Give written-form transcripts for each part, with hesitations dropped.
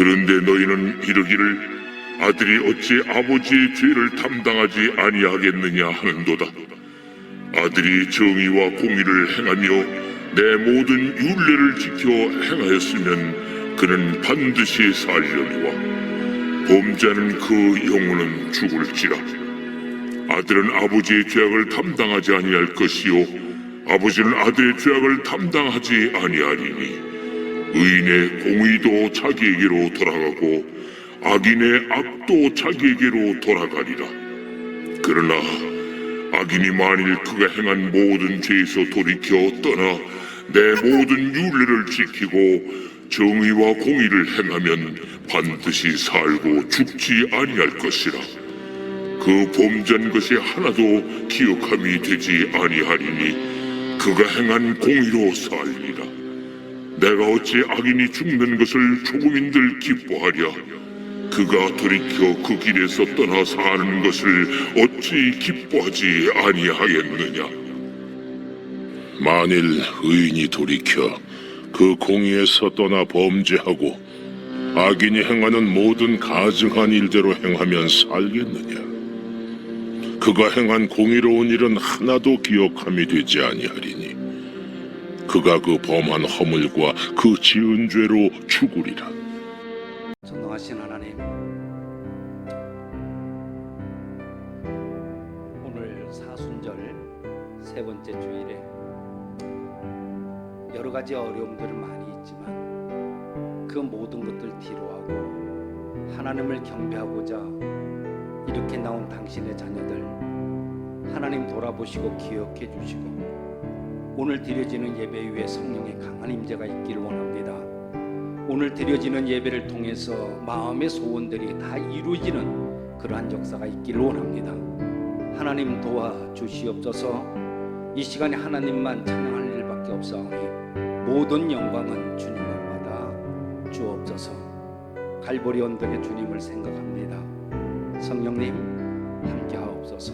그런데 너희는 이르기를 아들이 어찌 아버지의 죄를 담당하지 아니하겠느냐 하는도다. 아들이 정의와 공의를 행하며 내 모든 율례를 지켜 행하였으면 그는 반드시 살려니와 범죄하는 그 영혼은 죽을지라. 아들은 아버지의 죄악을 담당하지 아니할 것이요 아버지는 아들의 죄악을 담당하지 아니하리니 의인의 공의도 자기에게로 돌아가고 악인의 악도 자기에게로 돌아가리라. 그러나 악인이 만일 그가 행한 모든 죄에서 돌이켜 떠나 내 모든 율례를 지키고 정의와 공의를 행하면 반드시 살고 죽지 아니할 것이라. 그 범죄한 것이 하나도 기억함이 되지 아니하리니 그가 행한 공의로 살리라. 내가 어찌 악인이 죽는 것을 조금인들 기뻐하랴. 그가 돌이켜 그 길에서 떠나 사는 것을 어찌 기뻐하지 아니하겠느냐. 만일 의인이 돌이켜 그 공의에서 떠나 범죄하고 악인이 행하는 모든 가증한 일대로 행하면 살겠느냐. 그가 행한 공의로운 일은 하나도 기억함이 되지 아니하리니 그가 그 범한 허물과 그 지은 죄로 죽으리라. 전능하신 하나님, 오늘 사순절 세 번째 주일에 여러 가지 어려움들은 많이 있지만 그 모든 것들 뒤로하고 하나님을 경배하고자 이렇게 나온 당신의 자녀들 하나님 돌아보시고 기억해 주시고 오늘 드려지는 예배 위에 성령의 강한 임재가 있기를 원합니다. 오늘 드려지는 예배를 통해서 마음의 소원들이 다 이루어지는 그러한 역사가 있기를 원합니다. 하나님 도와주시옵소서. 이 시간에 하나님만 찬양할 일밖에 없사오니 모든 영광은 주님만 받아 주옵소서. 갈보리 언덕의 주님을 생각합니다. 성령님 함께 하옵소서.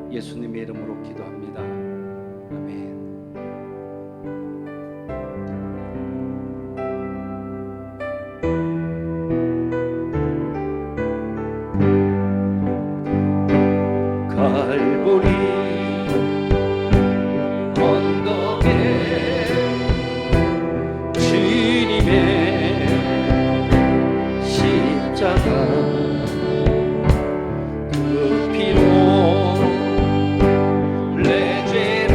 예수님의 이름으로 기도합니다. 아멘. 갈보리 언덕에 주님의 십자가 그 피로 내 죄를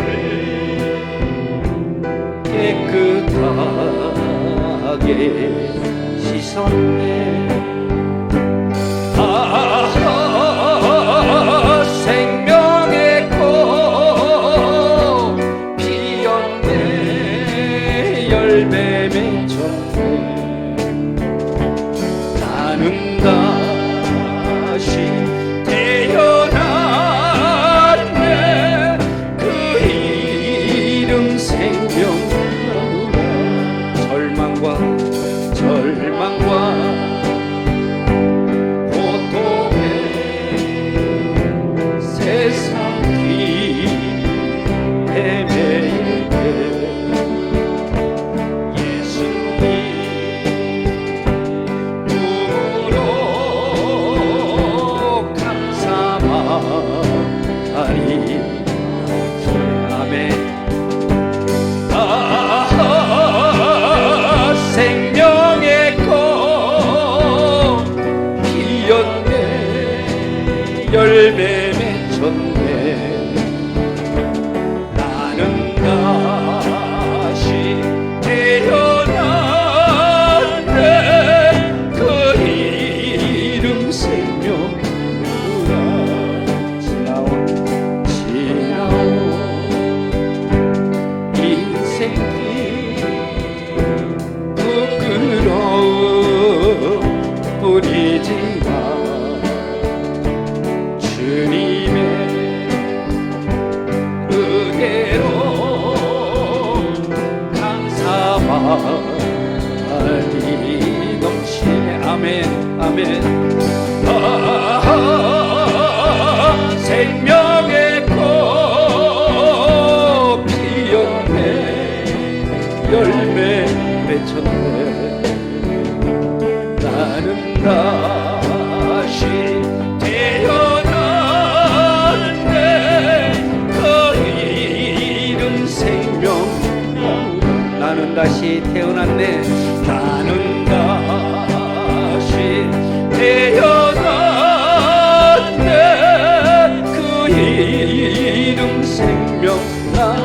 이름 생명나무라.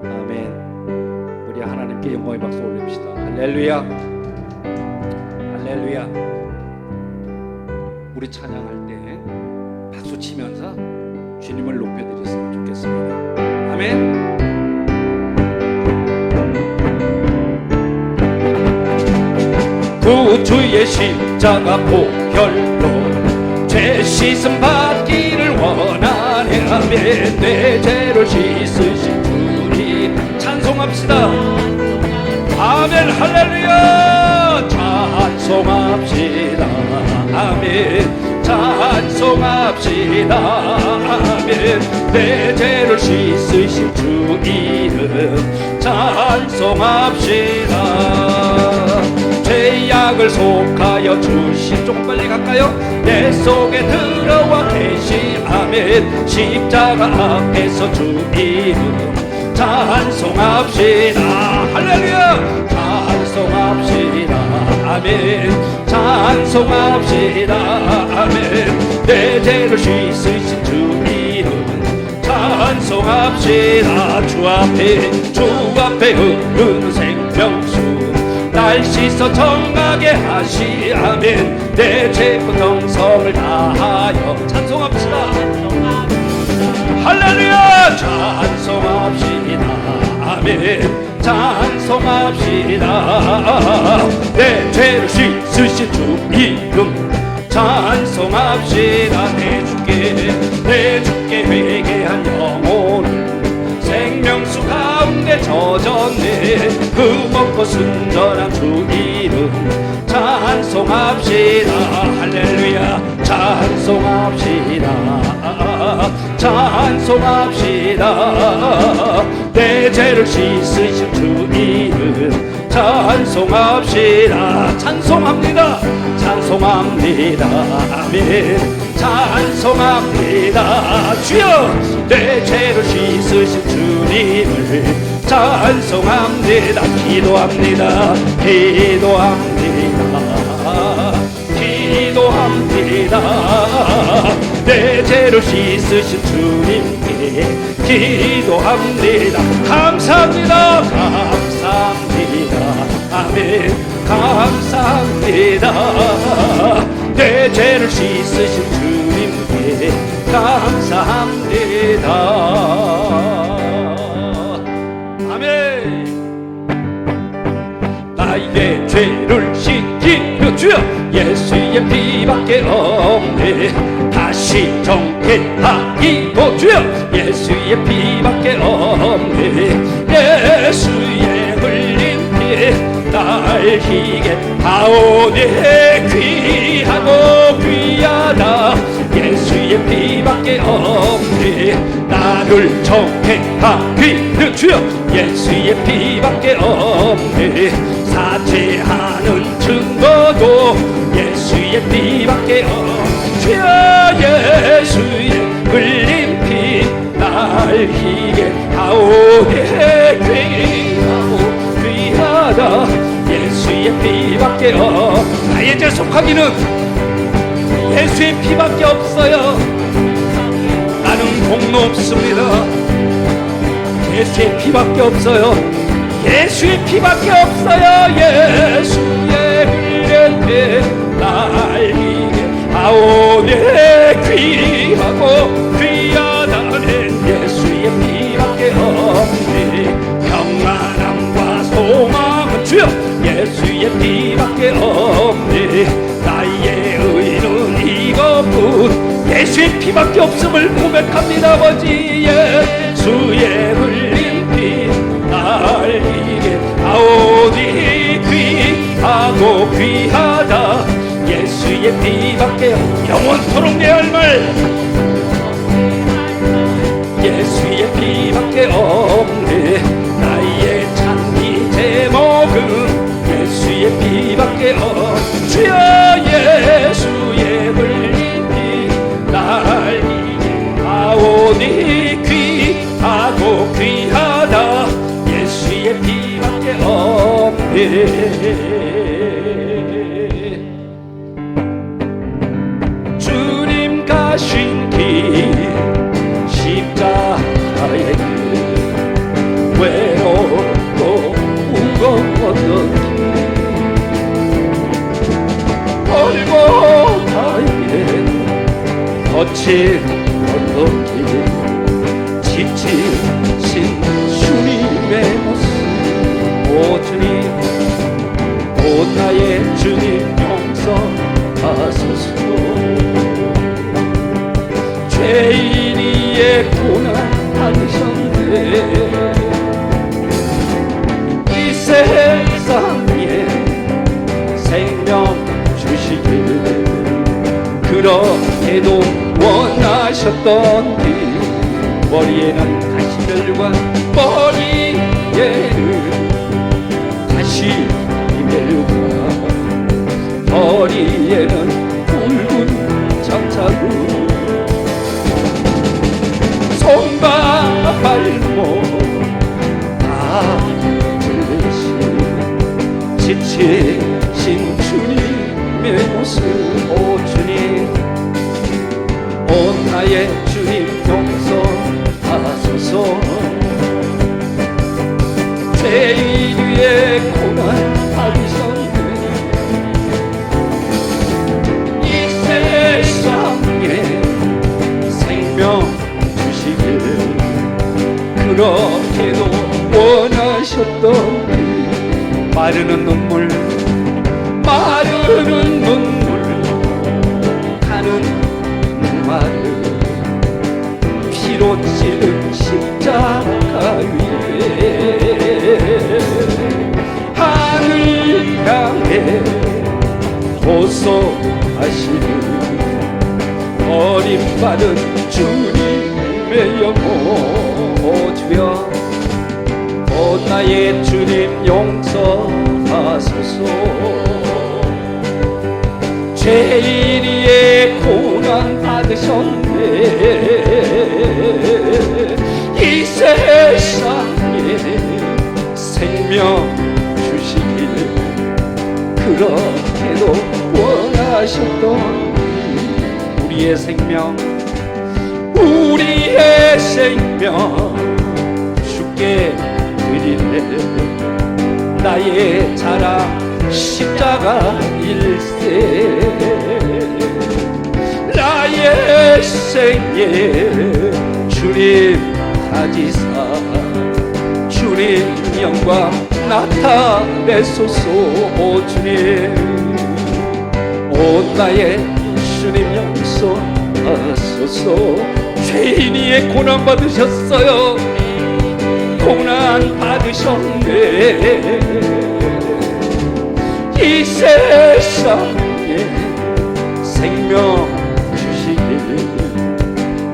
아멘. 우리 하나님께 영광의 박수 올립시다. 할렐루야, 할렐루야. 우리 찬양할 때 박수 치면서 주님을 높여드렸으면 좋겠습니다. 아멘. 구주의 십자가 보혈로 죄 씻음 받기를 원하네. 아멘. 내 죄를 씻으신 주님 찬송합시다. 아멘. 할렐루야. 찬송합시다. 아멘. 찬송합시다. 아멘. 내 죄를 씻으신 주 이름 찬송합시다. 죄악을 속하여 주신, 조금 빨리 갈까요? 내 속에 들어와 계시. 아멘. 십자가 앞에서 주 이름 찬송합시다. 할렐루야. 찬송합시다. 아멘. 찬송합시다. 아멘. 내 죄를 씻으신 주 이름 찬송합시다. 주 앞에 흐르는 생명수 날 씻어 정하게 하시. 아멘. 내 죄뿐 정성을 다하여 찬송합시다. 할렐루야. 찬송합시다. 아멘. 찬송합시다. 내 죄를 씻으신 주 이름 찬송합시다. 내 주께 회개한 영혼을 생명수 가운데 젖었네. 흠없고 순전한 주 이름 찬송합시다. 할렐루야. 찬송합시다. 찬송합시다. 내 죄를 씻으신 주 이름 찬송합시다. 찬송합니다. 찬송합니다. 아멘. 찬송합니다. 주여 내 죄를 씻으신 주님을 찬송합니다. 기도합니다. 기도합니다. 기도합니다. 내 죄를 씻으신 주님께 기도합니다. 감사합니다. 감사합니다. 아멘. 감사합니다. 내 죄를 씻으신 주님께 감사합니다. 아멘. 나의 죄를 씻기는 주여 예수의 피밖에 없네. 다시 정케하기도 주여 예수의 피밖에 없네. 예수의 흘린 피 날 희게 하오니 귀하고 귀하다. 예수의 피밖에 없네. 나를 정케하기는 주여 예수의 피밖에 없네. 사죄하는 증거도 예수의 피밖에 없네. 주여 예수의 흘린 피 날 희게 하오니 귀하고 귀하다. 예수의 피밖에 나의 죄 속하기는 예수의 피밖에 없어요. 나는 공로 없습니다. 예수의 피밖에 없어요. 예수의 피밖에 없어요. 예수의 흘린 피 날 희게 하오니 귀하고 귀하다는 예수의 피밖에 없네. 평안함과 소망은 주여 예수의 피밖에 없네. 나의 의는 이것뿐 예수의 피밖에 없음을 고백합니다. 아버지 예수의 흘린 피 날 희게 하오니 귀하고 귀하다. 예수의 피밖에 영원토록 내 할 말 예수의 피밖에 없네. 나의 찬미 제목은 예수의 피밖에 주여 예수의 흘린 피 날 희게 하오니 귀하고 귀하다. 예수의 피밖에 없네. 가신 길 십자가의 길 외롭고 무거웠던 길 골고다의 거친 언덕길 지치신 주님의 모습 오 주님 오 나의 주님 용서하소서 죄인이의 고난 받으셨네 이 세상에 생명 주시길 그렇게도 원하셨던 길 머리에는 가시멜과 머리에는 가시멜과 머리에는 붉은 장자루 손과 발목 다 들으신 지치신 주님의 모습 오 주님 오 나의 주님 용서하소서 죄인 위에 고난 받으셨네 이 세상에 생명 주시길 그렇게도 원하셨던 마르는 눈물 가는 마른 피로 찌른 십자가 위에 하늘 향해 호소하시는 버림받은 주님의 영혼 오 주여 오 나의 주님 용서하소서 죄인이의 고난 받으셨네 이 세상에 생명 주시길 그렇게도 원하셨던 우리의 생명 주께 드리네 나의 자랑 십자가 일세 나의 생에 주님 가지사 주님 영광 나타내소서 오 주님 오 나의 주님 용서하소서 죄인이의 고난 받으셨어요 고난 받으셨네 이 세상에 생명 주시길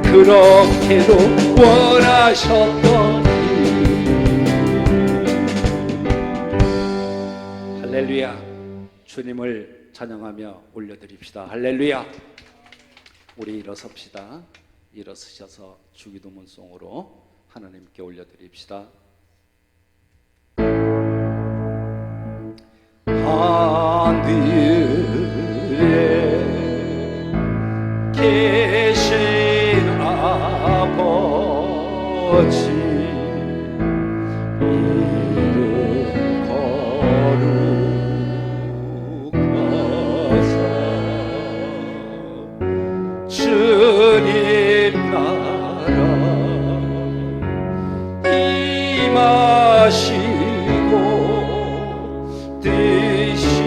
그렇게도 원하셨던 할렐루야 주님을 찬양하며 올려드립시다 할렐루야 우리 일어섭시다 일어서셔서 주기도문송으로 하나님께 올려드립시다 하늘에 계신 아버지 이름 거룩하사 주님 나라 임하시고 뜻이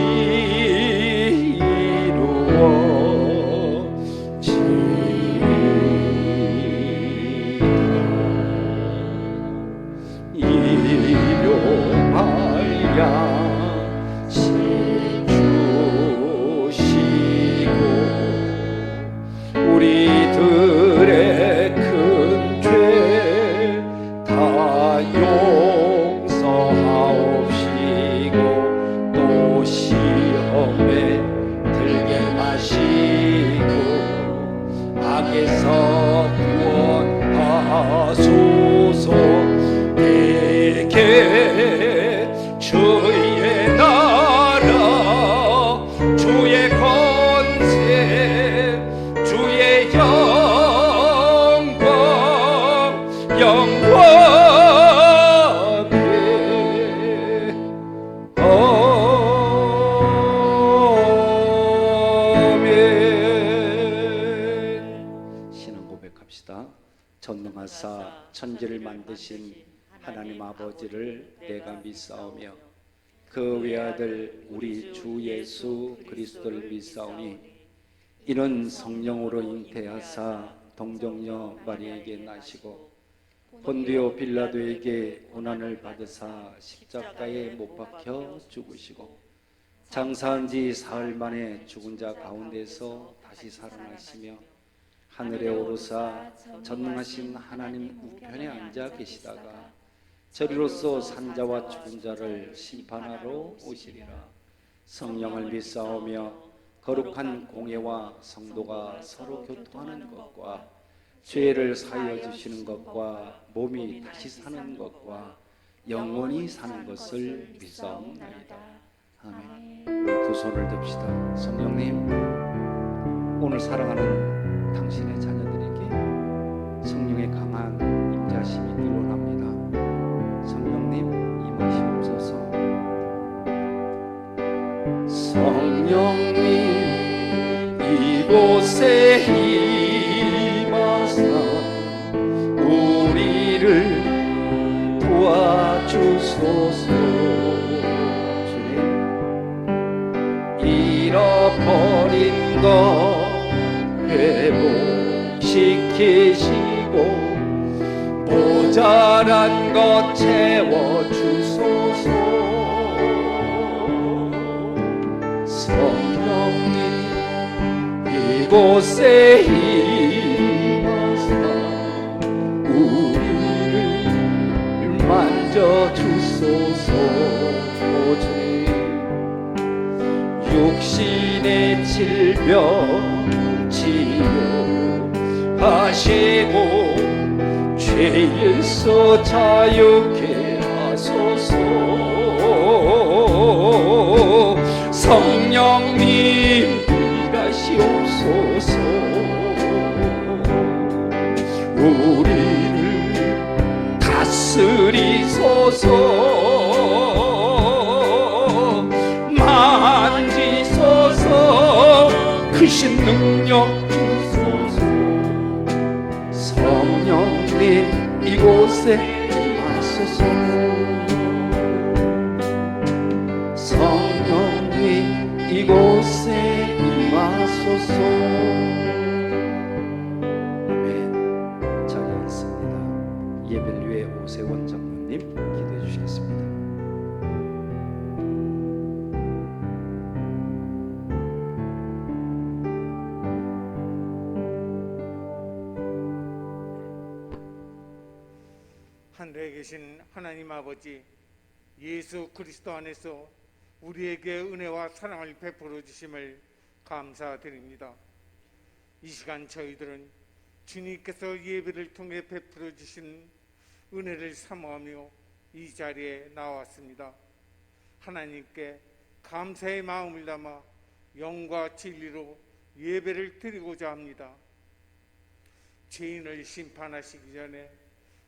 우리들의 큰 죄 다 용서하옵시고 또 시험에 들게 마시고 악에서 구원하소서 내게 주의 나라 주의 권세 주의 영 하사 천지를 만드신 하나님 아버지를 내가 믿사오며 그 외아들 우리 주 예수 그리스도를 믿사오니 이는 성령으로 잉태하사 동정녀 마리에게 나시고 본디오 빌라도에게 고난을 받으사 십자가에 못 박혀 죽으시고 장사한 지 사흘 만에 죽은 자 가운데서 다시 살아나시며 하늘에 오르사 전능하신 하나님 우편에 앉아 계시다가 저리로서 산자와 죽은 자를 심판하러 오시리라. 성령을 믿사오며 거룩한 공예와 성도가 서로 교통하는 것과 죄를 사하여 주시는 것과 몸이 다시 사는 것과 영원히 사는 것을 믿사옵나이다. 아멘. 두 손을 듭시다. 성령님, 오늘 사랑하는 당신의 자녀들에게 성령의 강한 임자심이 일어납니다. 성령님 임하시옵소서. 성령님 이곳에 임하사 우리를 도와주소서. 주님, 잃어버린 것 회복시키시고 모자란 것 채워주소서. 성령님 이곳에 임하사 우리를 만져주소서. 주님, 육신의 질병 치료하시고 죄에서 자유케 하소서. 성령님 일하시옵소서. 우리를 다스리소서. 만지소서. 크신 능력 주소서. 성령님 이곳에 임하소서. 성령님 이곳에 임하소서. 아멘. 자리에 있습니다. 예배를 위해 오세원 장로님 기도해 주시겠습니다. 하늘에 계신 하나님 아버지, 예수 그리스도 안에서 우리에게 은혜와 사랑을 베풀어 주심을 감사드립니다. 이 시간 저희들은 주님께서 예배를 통해 베풀어 주신 은혜를 사모하며 이 자리에 나왔습니다. 하나님께 감사의 마음을 담아 영과 진리로 예배를 드리고자 합니다. 죄인을 심판하시기 전에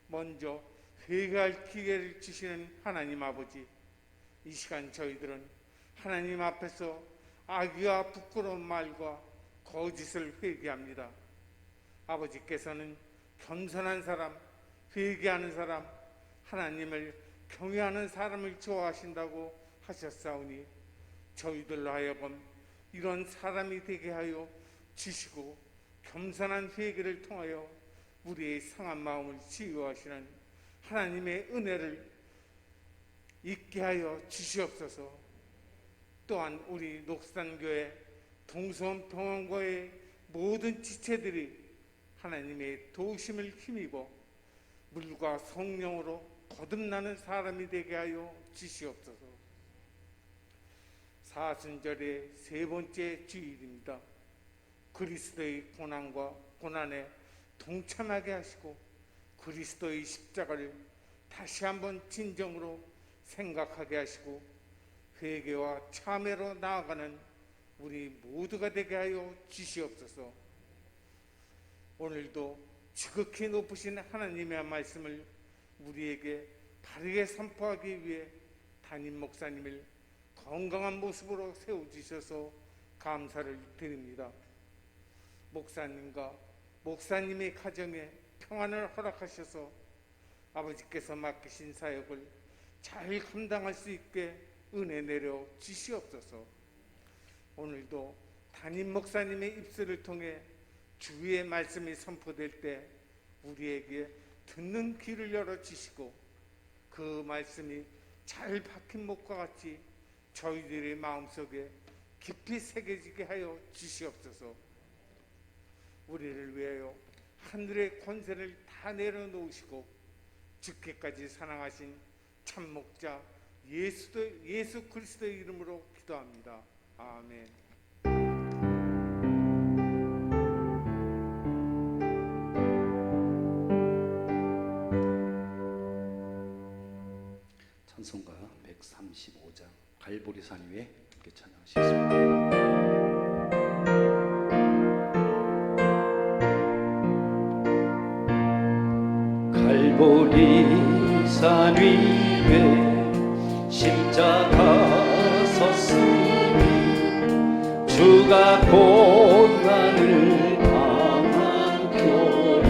먼저 회개할 기회를 주시는 하나님 아버지, 이 시간 저희들은 하나님 앞에서 악의와 부끄러운 말과 거짓을 회개합니다. 아버지께서는 겸손한 사람, 회개하는 사람, 하나님을 경외하는 사람을 좋아하신다고 하셨사오니 저희들로 하여금 이런 사람이 되게 하여 주시고 겸손한 회개를 통하여 우리의 상한 마음을 치유하시는 하나님의 은혜를 있게 하여 주시옵소서. 또한 우리 녹산교회 동서병원과의 모든 지체들이 하나님의 도우심을 힘입어 물과 성령으로 거듭나는 사람이 되게 하여 주시옵소서. 사순절의 세 번째 주일입니다. 그리스도의 고난과 고난에 동참하게 하시고 그리스도의 십자가를 다시 한번 진정으로 생각하게 하시고 회개와 참회로 나아가는 우리 모두가 되게 하여 주시옵소서. 오늘도 지극히 높으신 하나님의 말씀을 우리에게 바르게 선포하기 위해 담임 목사님을 건강한 모습으로 세워주셔서 감사를 드립니다. 목사님과 목사님의 가정에 평안을 허락하셔서 아버지께서 맡기신 사역을 잘 감당할 수 있게 은혜 내려 주시옵소서. 오늘도 담임 목사님의 입술을 통해 주의 말씀이 선포될 때 우리에게 듣는 귀를 열어 주시고 그 말씀이 잘 박힌 목과 같이 저희들의 마음속에 깊이 새겨지게 하여 주시옵소서. 우리를 위하여 하늘의 권세를 다 내려놓으시고 죽기까지 사랑하신 참목자 예수 그리스도의 이름으로 기도합니다. 아멘. 찬송가 135장 갈보리산 위에 함께 찬양하시겠습니다. 갈보리산 위에 십자가 섰으니 주가 고난을 당한 교라.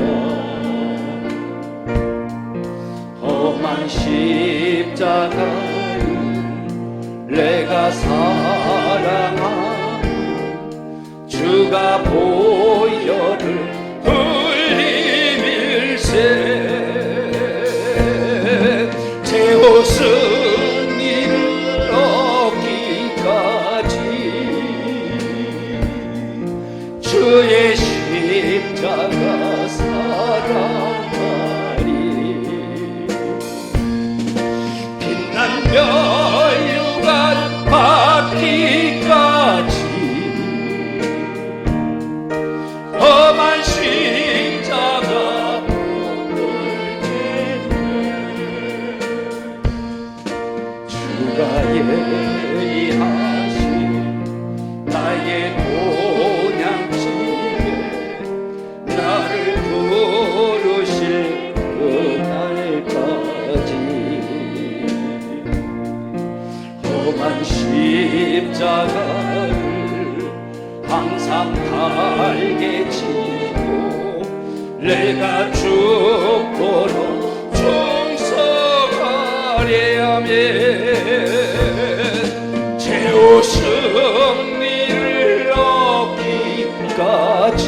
험한 십자가를 내가 사랑하고 주가 보혈을 흘리밀세 제 옷은 이를 얻기까지 주의 십자가 사랑하리. 빛난 멸류관 받기까지 험한 십자가 주가 예리하신 나의 본향집에 나를 부르실 그날까지 험한 십자가를 항상 달게 지고 내가 죽도록 충성하리. 아멘. 제 승리를 얻기까지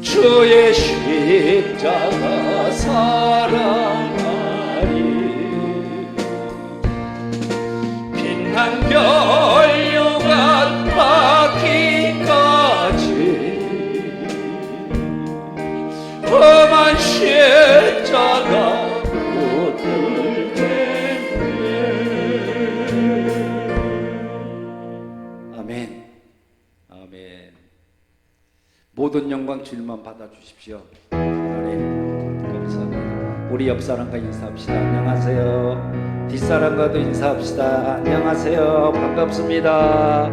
주의 십자가 사랑하리. 빛난 멸류관 받기까지 험한 십자가 아멘. 아멘. 모든 영광 주님만 받아주십시오. 하나님 감사합니다. 우리 옆 사람과 인사합시다. 안녕하세요. 뒷사람과도 인사합시다. 안녕하세요. 반갑습니다.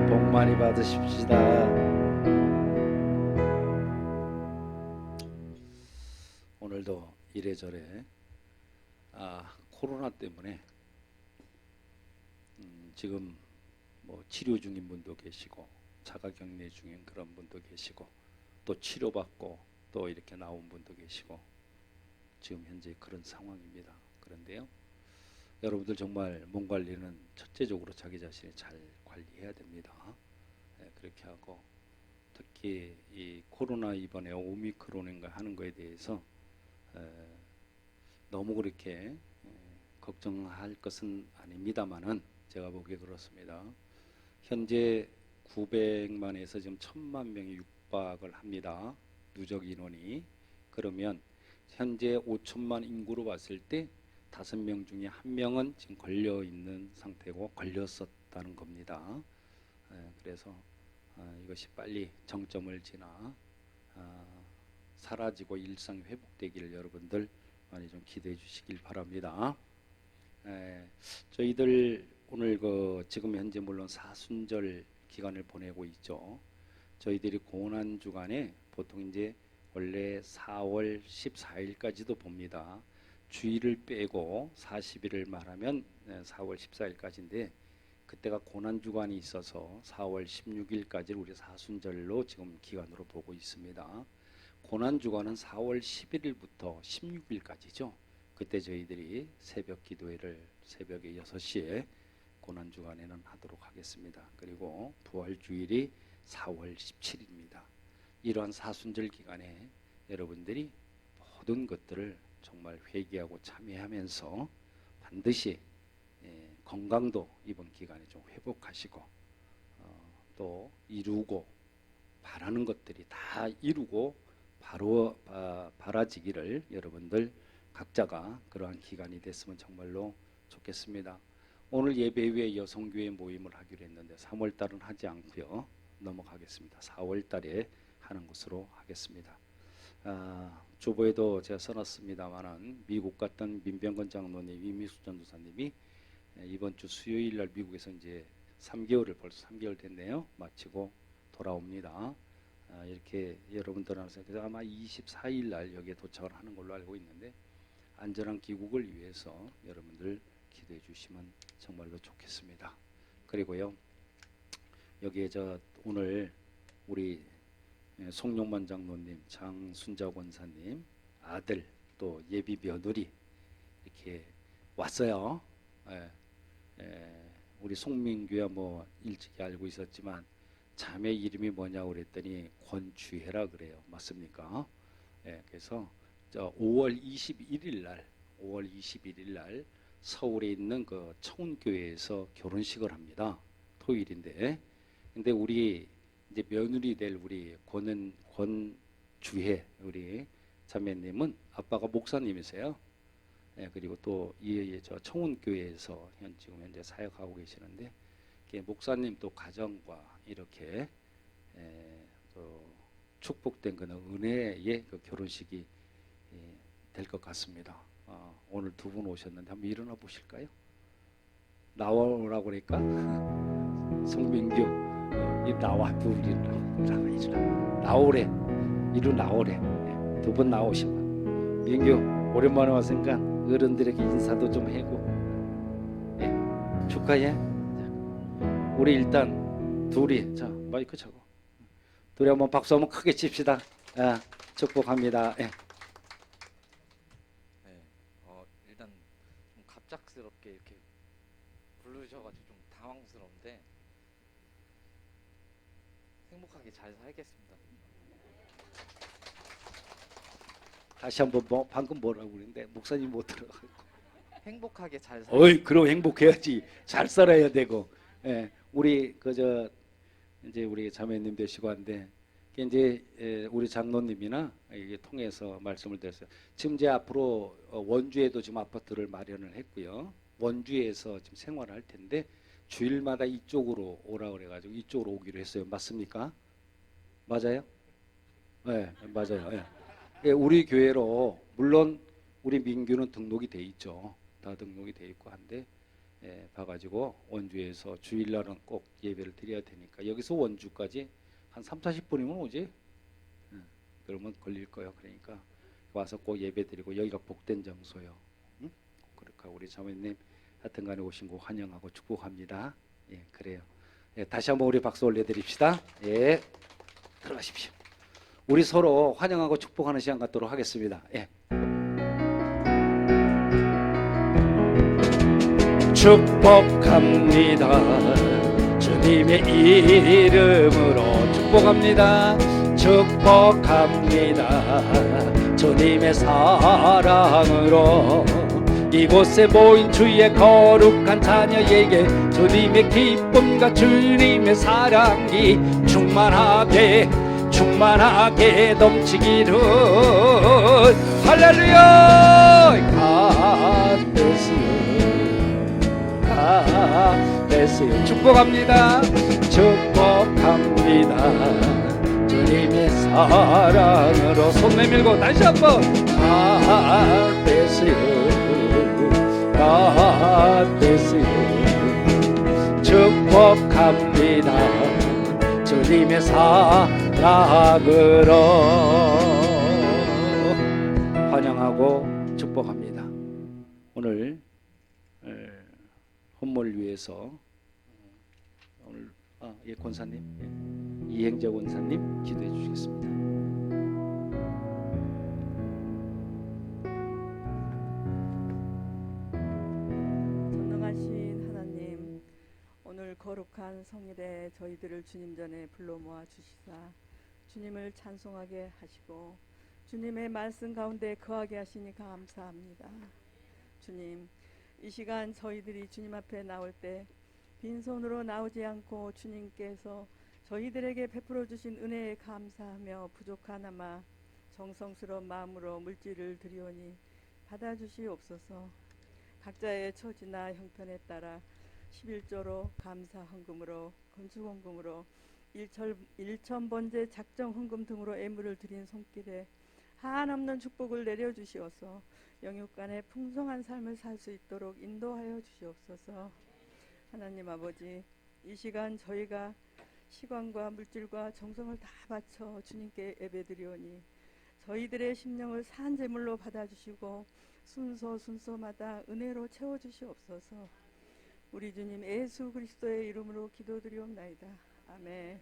복 많이 받으십시다. 오늘도 이래저래 코로나 때문에 지금 뭐 치료 중인 분도 계시고 자가격리 중인 그런 분도 계시고 또 치료받고 또 이렇게 나온 분도 계시고 지금 현재 그런 상황입니다. 그런데요, 여러분들 정말 몸 관리는 첫째적으로 자기 자신이 잘 관리해야 됩니다. 그렇게 하고 특히 이 코로나 이번에 오미크론인가 하는 거에 대해서 너무 그렇게 걱정할 것은 아닙니다만은 제가 보기에 그렇습니다. 현재 900만에서 지금 1000만 명이 육박을 합니다. 누적 인원이. 그러면 현재 5천만 인구로 봤을 때 5명 중에 1명은 지금 걸려 있는 상태고 걸렸었다는 겁니다. 그래서 이것이 빨리 정점을 지나 사라지고 일상 회복되기를 여러분들 많이 좀 기대해 주시길 바랍니다. 저희들 오늘 지금 현재 물론 사순절 기간을 보내고 있죠. 저희들이 고난 주간에 보통 이제 원래 4월 14일까지도 봅니다. 주일을 빼고 40일을 말하면 4월 14일까지인데 그때가 고난 주간이 있어서 4월 16일까지 우리 사순절로 지금 기간으로 보고 있습니다. 고난 주간은 4월 11일부터 16일까지죠. 그때 저희들이 새벽 기도회를 새벽에 6시에 고난 주간에는 하도록 하겠습니다. 그리고 부활 주일이 4월 17일입니다. 이러한 사순절 기간에 여러분들이 모든 것들을 정말 회개하고 참회하면서 반드시 건강도 이번 기간에 좀 회복하시고 또 이루고 바라는 것들이 다 이루고 바로 바라지기를 여러분들 각자가 그러한 기간이 됐으면 정말로 좋겠습니다. 오늘 예배 후에 여성교회 모임을 하기로 했는데 3월 달은 하지 않고요. 넘어가겠습니다. 4월 달에 하는 것으로 하겠습니다. 주보에도 제가 써놨습니다만은 미국 갔던 민병건 장로님, 이미숙 전도사님이 이번 주 수요일 날 미국에서 이제 3개월을 벌써 3개월 됐네요. 마치고 돌아옵니다. 이렇게 여러분들한테 그래서 아마 24일 날 여기에 도착을 하는 걸로 알고 있는데 안전한 귀국을 위해서 여러분들 기도해 주시면 정말로 좋겠습니다. 그리고요 여기에 오늘 우리 송용만 장로님, 장순자 권사님 아들 또 예비 며느리 이렇게 왔어요. 우리 송민규야 뭐 일찍이 알고 있었지만 자매 이름이 뭐냐고 그랬더니 권주혜라 그래요. 맞습니까? 그래서 5월 21일 날 서울에 있는 그 청운교회에서 결혼식을 합니다. 토요일인데. 근데 우리 이제 며느리 될 우리 권주혜 우리 자매님은 아빠가 목사님이세요. 그리고 또 이 저 청운교회에서 지금 현재 사역하고 계시는데 목사님 또 가정과 이렇게 또 축복된 그런 은혜의 그 결혼식이 될 것 같습니다. 오늘 두 분 오셨는데 한번 일어나 보실까요? 나오라고 그러니까 성민규 나와 둘이 나오래 이리 나오래 두 분 나오시면 민규 오랜만에 왔으니까 어른들에게 인사도 좀 하고 축하해. 우리 일단 둘이 자 마이크 차고 둘이 한번 박수 한번 크게 칩시다. 축복합니다. 일단 좀 갑작스럽게 이렇게 부르셔가지고 좀 당황스러운데 행복하게 잘 살겠습니다. 다시 한번 방금 뭐라고 그랬는데 목사님 못 들어가고 행복하게 잘 어이 그럼 행복해야지. 잘 살아야 되고. 우리 이제 우리 자매님 되시고 한데 이제 우리 장로님이나 이게 통해서 말씀을 드렸어요. 지금 이제 앞으로 원주에도 지금 아파트를 마련을 했고요. 원주에서 지금 생활을 할 텐데 주일마다 이쪽으로 오라 그래가지고 이쪽으로 오기로 했어요. 맞습니까? 맞아요? 네, 맞아요. 우리 교회로 물론 우리 민규는 등록이 돼 있죠. 다 등록이 돼 있고 한데 봐가지고 원주에서 주일날은 꼭 예배를 드려야 되니까 여기서 원주까지 한 30-40분이면 오지? 그러면 걸릴 거예요. 그러니까 와서 꼭 예배 드리고 여기가 복된 장소요. 응? 그러니까 우리 자매님 하여튼간에 오신 거 환영하고 축복합니다. 그래요. 다시 한번 우리 박수 올려드립시다. 들어가십시오. 우리 서로 환영하고 축복하는 시간 갖도록 하겠습니다. 축복합니다. 주님의 이름으로 축복합니다. 축복합니다. 주님의 사랑으로 이곳에 모인 주의 거룩한 자녀에게 주님의 기쁨과 주님의 사랑이 충만하게 넘치기를 할렐루야. 가데스요 축복합니다. 축복합니다. 주님의 사랑으로 손 내밀고 다시 한번 가데스요 축복합니다. 주님의 사랑으로 환영하고 축복합니다. 오늘 헌물 위해서 오늘 예, 권사님, 예, 이행재 권사님 기도해 주시겠습니다. 전능하신 하나님, 오늘 거룩한 성일에 저희들을 주님 전에 불러 모아 주시사 주님을 찬송하게 하시고 주님의 말씀 가운데 거하게 하시니 감사합니다. 주님, 이 시간 저희들이 주님 앞에 나올 때 빈손으로 나오지 않고 주님께서 저희들에게 베풀어 주신 은혜에 감사하며 부족하나마 정성스러운 마음으로 물질을 드리오니 받아주시옵소서. 각자의 처지나 형편에 따라 11조로 감사 헌금으로 건축 헌금으로 일천 번제 작정 헌금 등으로 애물을 드린 손길에 한없는 축복을 내려 주시어서 영육간에 풍성한 삶을 살 수 있도록 인도하여 주시옵소서. 하나님 아버지, 이 시간 저희가 시간과 물질과 정성을 다 바쳐 주님께 예배드리오니 저희들의 심령을 산 제물로 받아주시고 순서마다 은혜로 채워주시옵소서. 우리 주님 예수 그리스도의 이름으로 기도드리옵나이다. 아멘.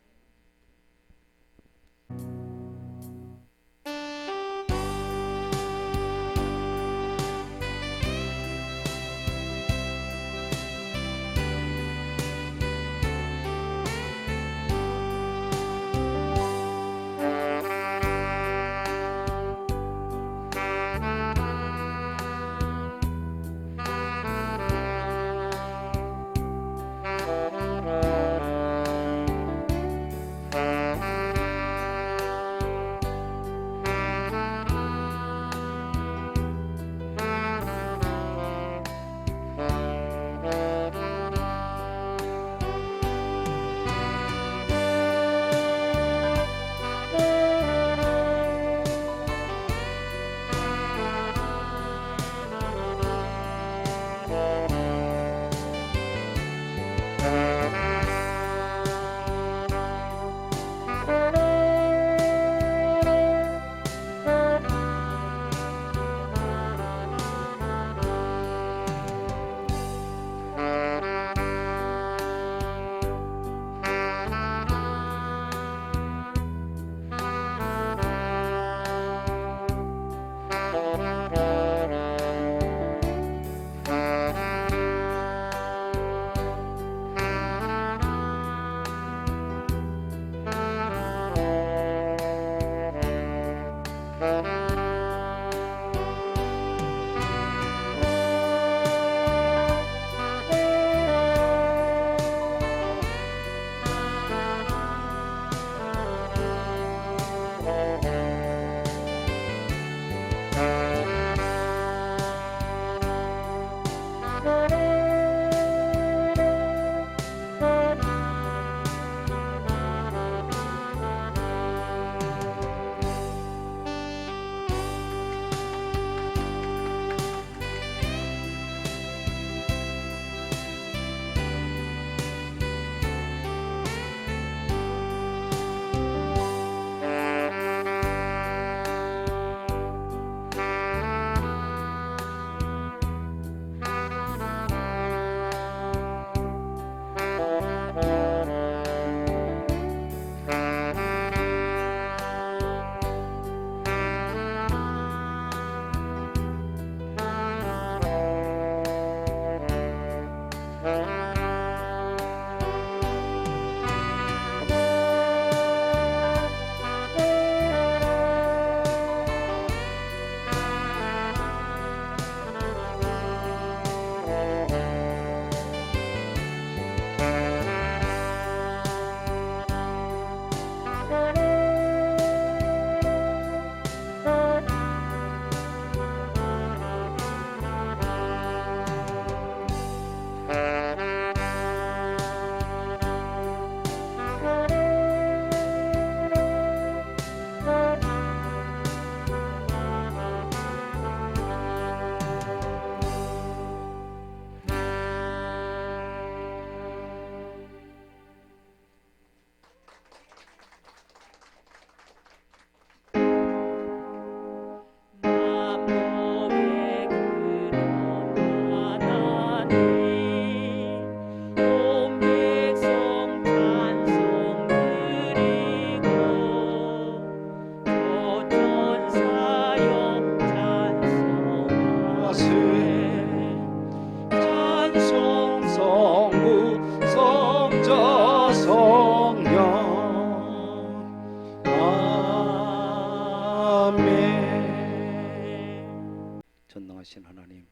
전능하신 하나님,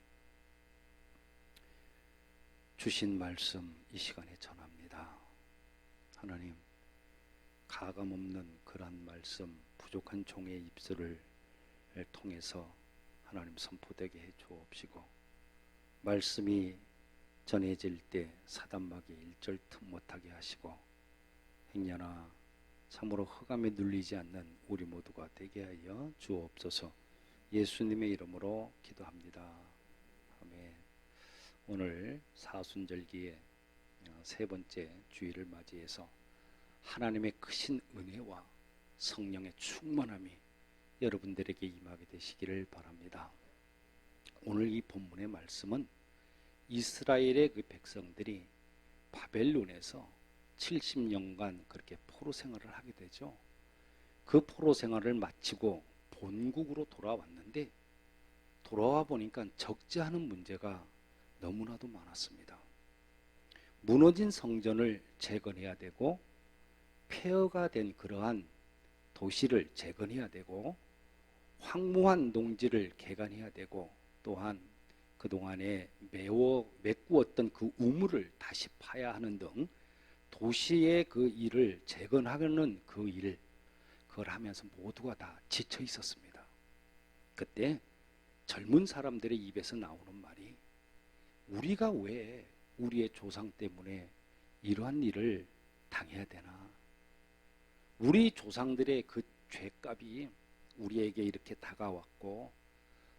주신 말씀 이 시간에 전합니다. 하나님, 가감없는 그러한 말씀 부족한 종의 입술을 통해서 하나님 선포되게 해 주옵시고, 말씀이 전해질 때 사단마귀 일절 틈 못하게 하시고, 행여나 참으로 흑암에 눌리지 않는 우리 모두가 되게 하여 주옵소서. 예수님의 이름으로 기도합니다. 아멘. 오늘 사순절기의 세 번째 주일을 맞이해서 하나님의 크신 은혜와 성령의 충만함이 여러분들에게 임하게 되시기를 바랍니다. 오늘 이 본문의 말씀은 이스라엘의 그 백성들이 바벨론에서 70년간 그렇게 포로 생활을 하게 되죠. 그 포로 생활을 마치고 본국으로 돌아왔는데, 돌아와 보니까 적지 않은 문제가 너무나도 많았습니다. 무너진 성전을 재건해야 되고, 폐허가 된 그러한 도시를 재건해야 되고, 황무한 농지를 개간해야 되고, 또한 그동안에 메꾸었던 그 우물을 다시 파야 하는 등 도시의 그 일을 재건하는 그 일, 그걸 하면서 모두가 다 지쳐 있었습니다. 그때 젊은 사람들의 입에서 나오는 말이, 우리가 왜 우리의 조상 때문에 이러한 일을 당해야 되나? 우리 조상들의 그 죄값이 우리에게 이렇게 다가왔고,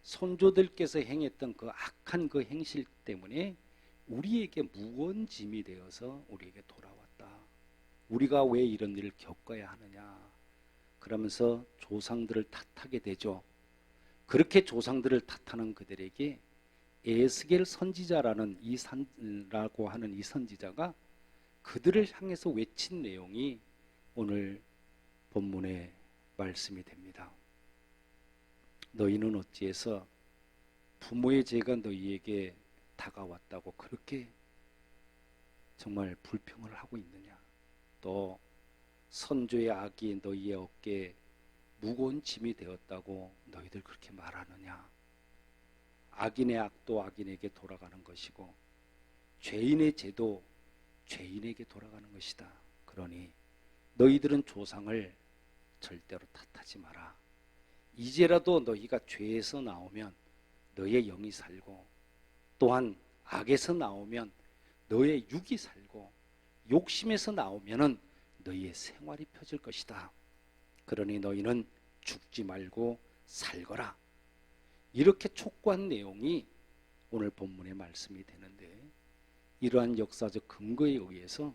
선조들께서 행했던 그 악한 그 행실 때문에 우리에게 무거운 짐이 되어서 우리에게 돌아왔다. 우리가 왜 이런 일을 겪어야 하느냐? 그러면서 조상들을 탓하게 되죠. 그렇게 조상들을 탓하는 그들에게 에스겔 선지자라고 하는 이 선지자가 그들을 향해서 외친 내용이 오늘 본문의 말씀이 됩니다. 너희는 어찌해서 부모의 죄가 너희에게 다가왔다고 그렇게 정말 불평을 하고 있느냐? 또 선조의 악이 너희의 어깨에 무거운 짐이 되었다고 너희들 그렇게 말하느냐? 악인의 악도 악인에게 돌아가는 것이고, 죄인의 죄도 죄인에게 돌아가는 것이다. 그러니 너희들은 조상을 절대로 탓하지 마라. 이제라도 너희가 죄에서 나오면 너희의 영이 살고, 또한 악에서 나오면 너의 육이 살고, 욕심에서 나오면은 너희의 생활이 펴질 것이다. 그러니 너희는 죽지 말고 살거라. 이렇게 촉구한 내용이 오늘 본문의 말씀이 되는데, 이러한 역사적 근거에 의해서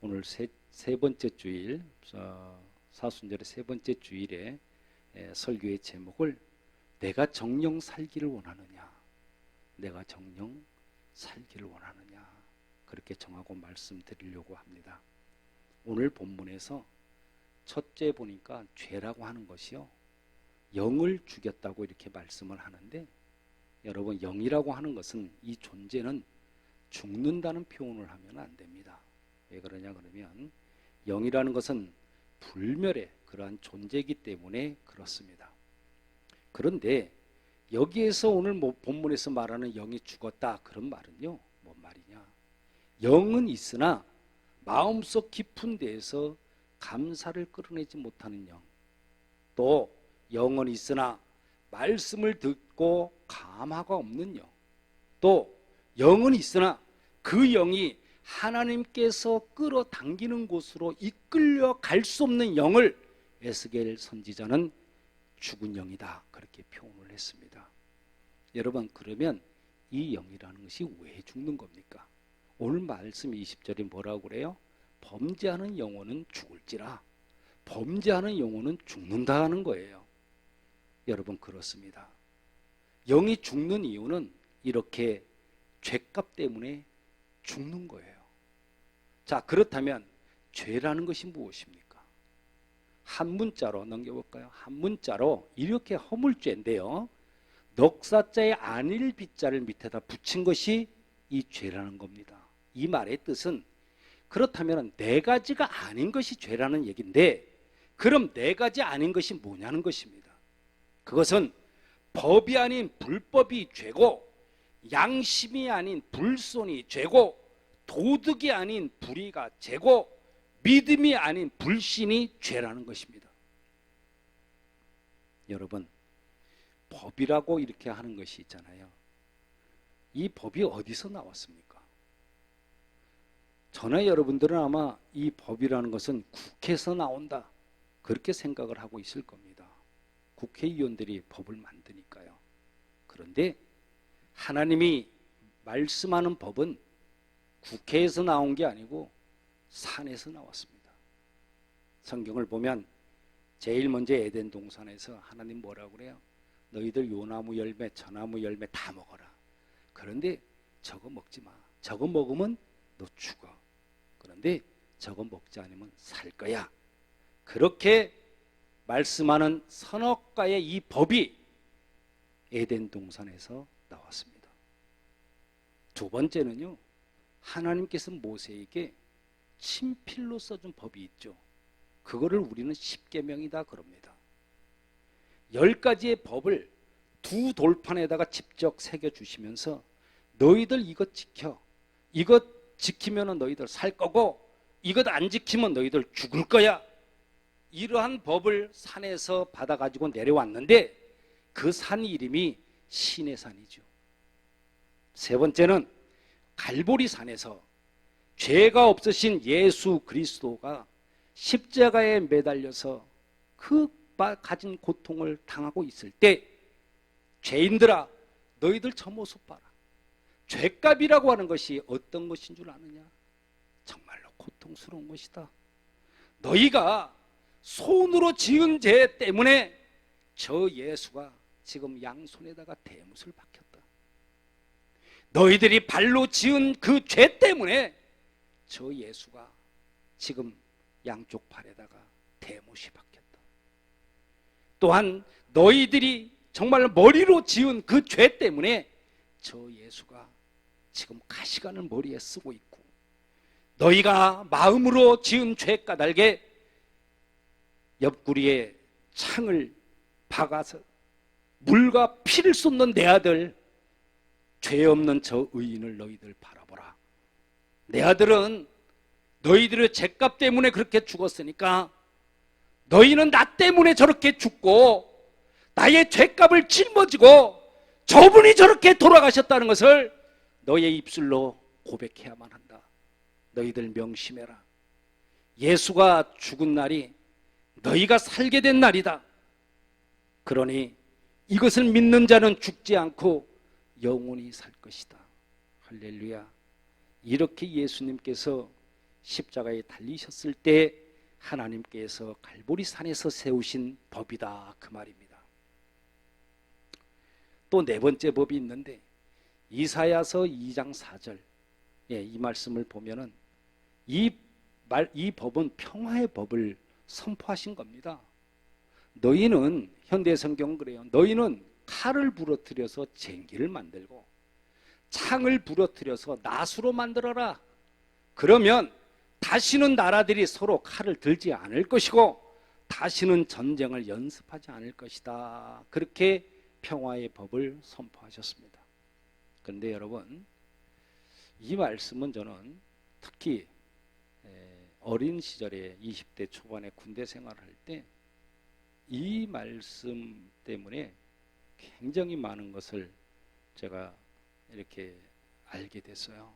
오늘 세 번째 주일, 사순절의 세 번째 주일에 설교의 제목을 내가 정령 살기를 원하느냐, 내가 정령 살기를 원하느냐, 그렇게 정하고 말씀드리려고 합니다. 오늘 본문에서 첫째 보니까 죄라고 하는 것이요, 영을 죽였다고 이렇게 말씀을 하는데, 여러분, 영이라고 하는 것은, 이 존재는 죽는다는 표현을 하면 안 됩니다. 왜 그러냐 그러면, 영이라는 것은 불멸의 그러한 존재이기 때문에 그렇습니다. 그런데 여기에서 오늘 본문에서 말하는 영이 죽었다, 그런 말은요, 뭔 말이냐? 영은 있으나 마음속 깊은 데에서 감사를 끌어내지 못하는 영, 또 영은 있으나 말씀을 듣고 감화가 없는 영, 또 영은 있으나 그 영이 하나님께서 끌어당기는 곳으로 이끌려 갈 수 없는 영을 에스겔 선지자는 죽은 영이다, 그렇게 표현을 했습니다. 여러분, 그러면 이 영이라는 것이 왜 죽는 겁니까? 오늘 말씀 20절이 뭐라고 그래요? 범죄하는 영혼은 죽을지라, 범죄하는 영혼은 죽는다 하는 거예요. 여러분, 그렇습니다. 영이 죽는 이유는 이렇게 죄값 때문에 죽는 거예요. 자, 그렇다면 죄라는 것이 무엇입니까? 한 문자로 넘겨볼까요? 한 문자로 이렇게 허물죄인데요, 넉사자의 안일 빗자를 밑에다 붙인 것이 이 죄라는 겁니다. 이 말의 뜻은, 그렇다면 네 가지가 아닌 것이 죄라는 얘기인데, 그럼 네 가지 아닌 것이 뭐냐는 것입니다. 그것은 법이 아닌 불법이 죄고, 양심이 아닌 불손이 죄고, 도덕이 아닌 불의가 죄고, 믿음이 아닌 불신이 죄라는 것입니다. 여러분, 법이라고 이렇게 하는 것이 있잖아요. 이 법이 어디서 나왔습니까? 저나 여러분들은 아마 이 법이라는 것은 국회에서 나온다, 그렇게 생각을 하고 있을 겁니다. 국회의원들이 법을 만드니까요. 그런데 하나님이 말씀하는 법은 국회에서 나온 게 아니고 산에서 나왔습니다. 성경을 보면 제일 먼저 에덴 동산에서 하나님 뭐라고 그래요? 너희들 요 나무 열매 저 나무 열매 다 먹어라. 그런데 저거 먹지 마. 저거 먹으면 너 죽어. 그런데 저거 먹지 않으면 살 거야. 그렇게 말씀하는 선악과의 이 법이 에덴 동산에서 나왔습니다. 두 번째는요, 하나님께서 모세에게 친필로 써준 법이 있죠. 그거를 우리는 십계명이다 그럽니다. 10가지의 법을 두 돌판에다가 직접 새겨주시면서 너희들 이것 지켜, 이것 지키면 너희들 살 거고, 이것 안 지키면 너희들 죽을 거야. 이러한 법을 산에서 받아가지고 내려왔는데 그 산 이름이 신의 산이죠. 세 번째는 갈보리 산에서 죄가 없으신 예수 그리스도가 십자가에 매달려서 그 가진 고통을 당하고 있을 때, 죄인들아 너희들 저 모습 봐라. 죄값이라고 하는 것이 어떤 것인 줄 아느냐? 정말로 고통스러운 것이다. 너희가 손으로 지은 죄 때문에 저 예수가 지금 양손에다가 대못을 박혔다. 너희들이 발로 지은 그 죄 때문에 저 예수가 지금 양쪽 발에다가 대못이 박혔다. 또한 너희들이 정말 머리로 지은 그 죄 때문에 저 예수가 지금 가시관을 머리에 쓰고 있고, 너희가 마음으로 지은 죄 까닭에 옆구리에 창을 박아서 물과 피를 쏟는 내 아들, 죄 없는 저 의인을 너희들 바라보라. 내 아들은 너희들의 죄값 때문에 그렇게 죽었으니까 너희는 나 때문에 저렇게 죽고 나의 죄값을 짊어지고 저분이 저렇게 돌아가셨다는 것을 너의 입술로 고백해야만 한다. 너희들 명심해라. 예수가 죽은 날이 너희가 살게 된 날이다. 그러니 이것을 믿는 자는 죽지 않고 영원히 살 것이다. 할렐루야. 이렇게 예수님께서 십자가에 달리셨을 때 하나님께서 갈보리 산에서 세우신 법이다, 그 말입니다. 또 네 번째 법이 있는데, 이사야서 2장 4절, 이 말씀을 보면은 이 법은 평화의 법을 선포하신 겁니다. 너희는, 현대 성경은 그래요, 너희는 칼을 부러뜨려서 쟁기를 만들고 창을 부러뜨려서 나수로 만들어라. 그러면 다시는 나라들이 서로 칼을 들지 않을 것이고 다시는 전쟁을 연습하지 않을 것이다. 그렇게 평화의 법을 선포하셨습니다. 그런데 여러분, 이 말씀은 저는 특히 어린 시절에 20대 초반에 군대 생활을 할 때 이 말씀 때문에 굉장히 많은 것을 제가 이렇게 알게 됐어요.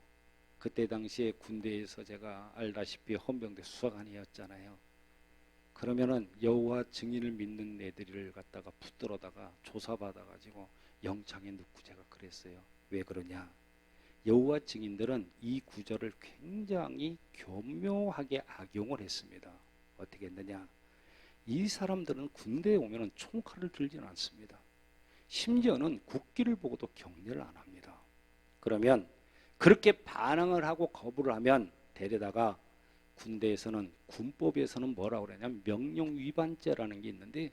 그때 당시에 군대에서 제가 알다시피 헌병대 수사관이었잖아요. 그러면은 여호와 증인을 믿는 애들을 갖다가 붙들어다가 조사받아가지고 영창에 넣고 제가 그랬어요. 왜 그러냐? 여호와 증인들은 이 구절을 굉장히 교묘하게 악용을 했습니다. 어떻게 했느냐? 이 사람들은 군대에 오면은 총칼을 들지는 않습니다. 심지어는 국기를 보고도 격려를 안 합니다. 그러면 그렇게 반항을 하고 거부를 하면 데려다가 군대에서는, 군법에서는 뭐라고 그러냐면 명령 위반죄라는 게 있는데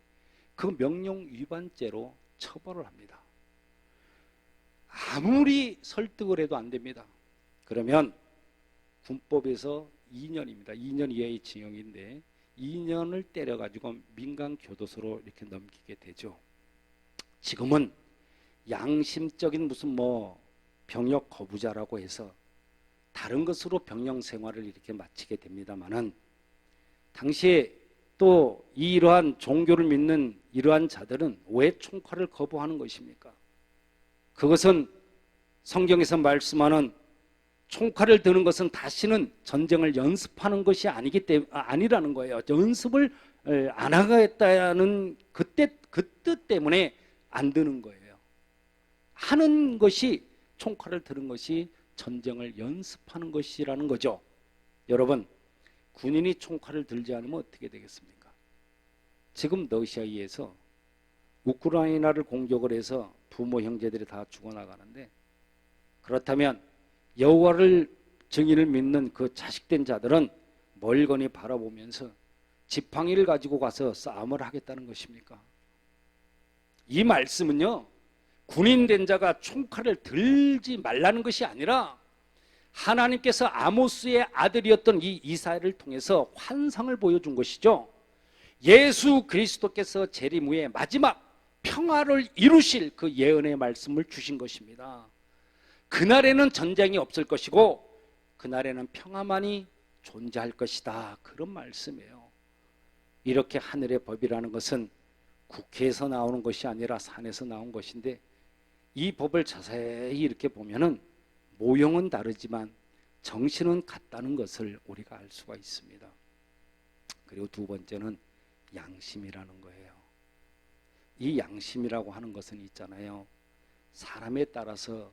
그 명령 위반죄로 처벌을 합니다. 아무리 설득을 해도 안 됩니다. 그러면 군법에서 2년입니다. 2년 이하의 징역인데 2년을 때려가지고 민간 교도소로 이렇게 넘기게 되죠. 지금은 양심적인 무슨 뭐 병역 거부자라고 해서 다른 것으로 병영 생활을 이렇게 마치게 됩니다만은, 당시에 또 이러한 종교를 믿는 이러한 자들은 왜 총칼을 거부하는 것입니까? 그것은 성경에서 말씀하는 총칼을 드는 것은 다시는 전쟁을 연습하는 것이 아니라는 거예요. 연습을 안 하겠다는 그 뜻 때문에 안 드는 거예요. 하는 것이, 총칼을 드는 것이 전쟁을 연습하는 것이라는 거죠. 여러분, 군인이 총칼을 들지 않으면 어떻게 되겠습니까? 지금 러시아에서 우크라이나를 공격을 해서 부모 형제들이 다 죽어나가는데, 그렇다면 여호와를 증인을 믿는 그 자식된 자들은 멀거니 바라보면서 지팡이를 가지고 가서 싸움을 하겠다는 것입니까? 이 말씀은요, 군인 된 자가 총칼을 들지 말라는 것이 아니라 하나님께서 아모스의 아들이었던 이 이사야를 통해서 환상을 보여준 것이죠. 예수 그리스도께서 재림 후에 마지막 평화를 이루실 그 예언의 말씀을 주신 것입니다. 그날에는 전쟁이 없을 것이고 그날에는 평화만이 존재할 것이다, 그런 말씀이에요. 이렇게 하늘의 법이라는 것은 국회에서 나오는 것이 아니라 산에서 나온 것인데, 이 법을 자세히 이렇게 보면은 모형은 다르지만 정신은 같다는 것을 우리가 알 수가 있습니다. 그리고 두 번째는 양심이라는 거예요. 이 양심이라고 하는 것은 있잖아요, 사람에 따라서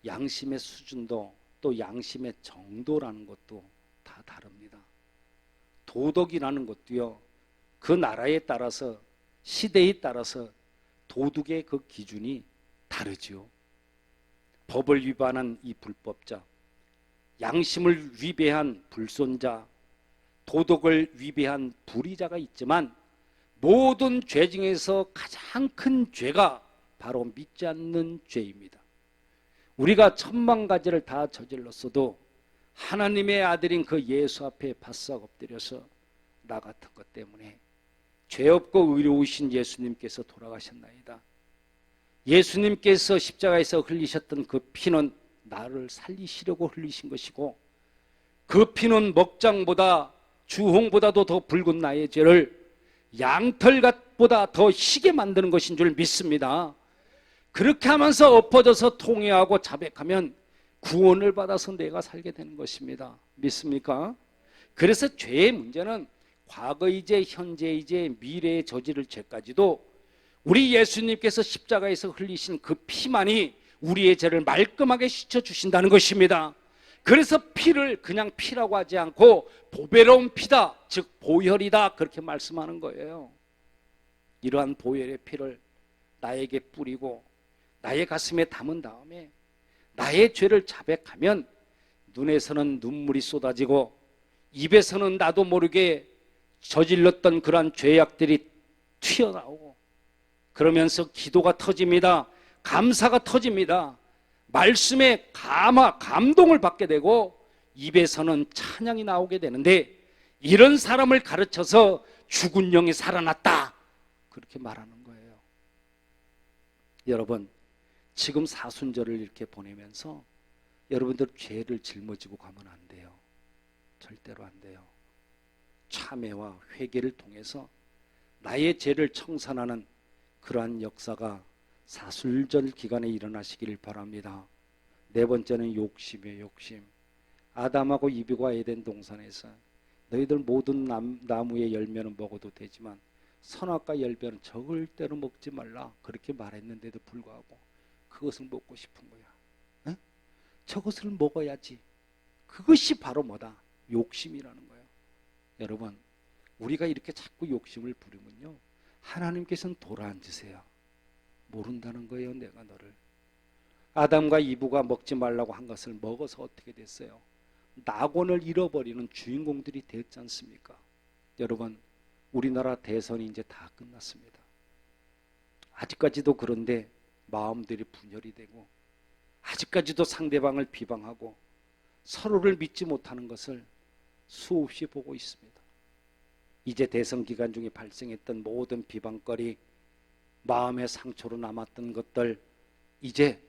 양심의 수준도 또 양심의 정도라는 것도 다 다릅니다. 도덕이라는 것도요, 그 나라에 따라서, 시대에 따라서 도덕의 그 기준이 다르죠. 법을 위반한 이 불법자, 양심을 위배한 불손자, 도덕을 위배한 불의자가 있지만, 모든 죄 중에서 가장 큰 죄가 바로 믿지 않는 죄입니다. 우리가 천만 가지를 다 저질렀어도 하나님의 아들인 그 예수 앞에 바싹 엎드려서 나 같은 것 때문에 죄 없고 의로우신 예수님께서 돌아가셨나이다. 예수님께서 십자가에서 흘리셨던 그 피는 나를 살리시려고 흘리신 것이고, 그 피는 먹장보다 주홍보다도 더 붉은 나의 죄를 양털같보다 더 희게 만드는 것인 줄 믿습니다. 그렇게 하면서 엎어져서 통회하고 자백하면 구원을 받아서 내가 살게 되는 것입니다. 믿습니까? 그래서 죄의 문제는 과거의 죄, 현재의 죄, 미래의 저지를 죄까지도 우리 예수님께서 십자가에서 흘리신 그 피만이 우리의 죄를 말끔하게 씻어주신다는 것입니다. 그래서 피를 그냥 피라고 하지 않고 보배로운 피다, 즉 보혈이다, 그렇게 말씀하는 거예요. 이러한 보혈의 피를 나에게 뿌리고 나의 가슴에 담은 다음에 나의 죄를 자백하면 눈에서는 눈물이 쏟아지고 입에서는 나도 모르게 저질렀던 그러한 죄악들이 튀어나오고, 그러면서 기도가 터집니다. 감사가 터집니다. 말씀에 감동을 받게 되고 입에서는 찬양이 나오게 되는데, 이런 사람을 가르쳐서 죽은 영이 살아났다, 그렇게 말하는 거예요. 여러분, 지금 사순절을 이렇게 보내면서 여러분들 죄를 짊어지고 가면 안 돼요. 절대로 안 돼요. 참회와 회개를 통해서 나의 죄를 청산하는 그러한 역사가 사순절 기간에 일어나시기를 바랍니다. 네 번째는 욕심이에요. 욕심. 아담하고 이브가 에덴 동산에서 너희들 모든 나무의 열매는 먹어도 되지만 선악과 열매는 절대로 먹지 말라, 그렇게 말했는데도 불구하고 그것을 먹고 싶은 거야. 에? 저것을 먹어야지. 그것이 바로 뭐다? 욕심이라는 거예요. 여러분, 우리가 이렇게 자꾸 욕심을 부리면요, 하나님께서는 돌아앉으세요. 모른다는 거예요. 내가 너를. 아담과 이브가 먹지 말라고 한 것을 먹어서 어떻게 됐어요? 낙원을 잃어버리는 주인공들이 됐지 않습니까? 여러분, 우리나라 대선이 이제 다 끝났습니다. 아직까지도 그런데 마음들이 분열이 되고, 아직까지도 상대방을 비방하고 서로를 믿지 못하는 것을 수없이 보고 있습니다. 이제 대선 기간 중에 발생했던 모든 비방거리, 마음의 상처로 남았던 것들 이제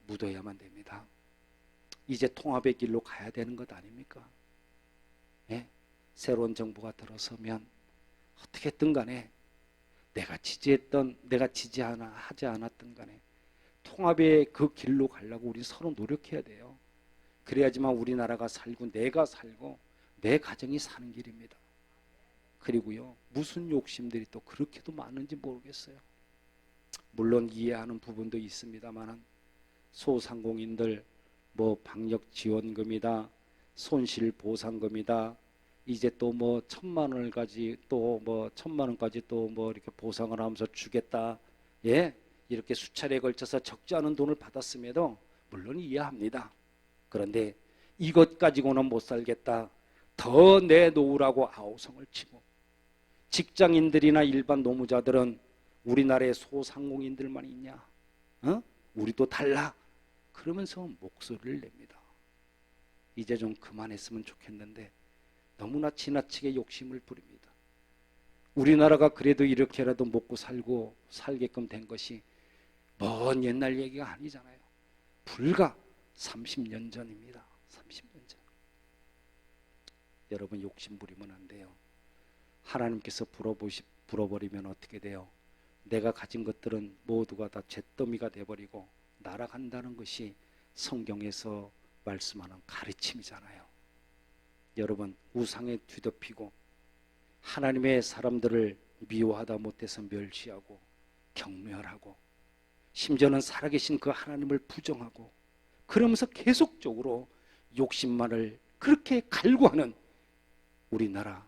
묻어야만 됩니다. 이제 통합의 길로 가야 되는 것 아닙니까? 예? 새로운 정부가 들어서면 어떻게든 간에 내가 지지했던, 내가 하지 않았던 간에 통합의 그 길로 가려고 우리 서로 노력해야 돼요. 그래야지만 우리나라가 살고 내가 살고 내 가정이 사는 길입니다. 그리고요, 무슨 욕심들이 또 그렇게도 많은지 모르겠어요. 물론 이해하는 부분도 있습니다만 소상공인들 뭐 방역 지원금이다, 손실 보상금이다, 이제 또 뭐 1,000만 원까지 또 뭐 1,000만 원까지 또 뭐 이렇게 보상을 하면서 주겠다. 예, 이렇게 수차례에 걸쳐서 적지 않은 돈을 받았음에도 물론 이해합니다. 그런데 이것 가지고는 못 살겠다. 더 내놓으라고 아우성을 치고 직장인들이나 일반 노무자들은 우리나라의 소상공인들만 있냐? 우리도 달라. 그러면서 목소리를 냅니다. 이제 좀 그만했으면 좋겠는데 너무나 지나치게 욕심을 부립니다. 우리나라가 그래도 이렇게라도 먹고 살고 살게끔 된 것이 먼 옛날 얘기가 아니잖아요. 불과 30년 전입니다. 30년 전. 여러분 욕심 부리면 안 돼요. 하나님께서 불어버리면 어떻게 돼요? 내가 가진 것들은 모두가 다 잿더미가 돼버리고 날아간다는 것이 성경에서 말씀하는 가르침이잖아요. 여러분 우상에 뒤덮이고 하나님의 사람들을 미워하다 못해서 멸시하고 경멸하고 심지어는 살아계신 그 하나님을 부정하고 그러면서 계속적으로 욕심만을 그렇게 갈구하는 우리나라,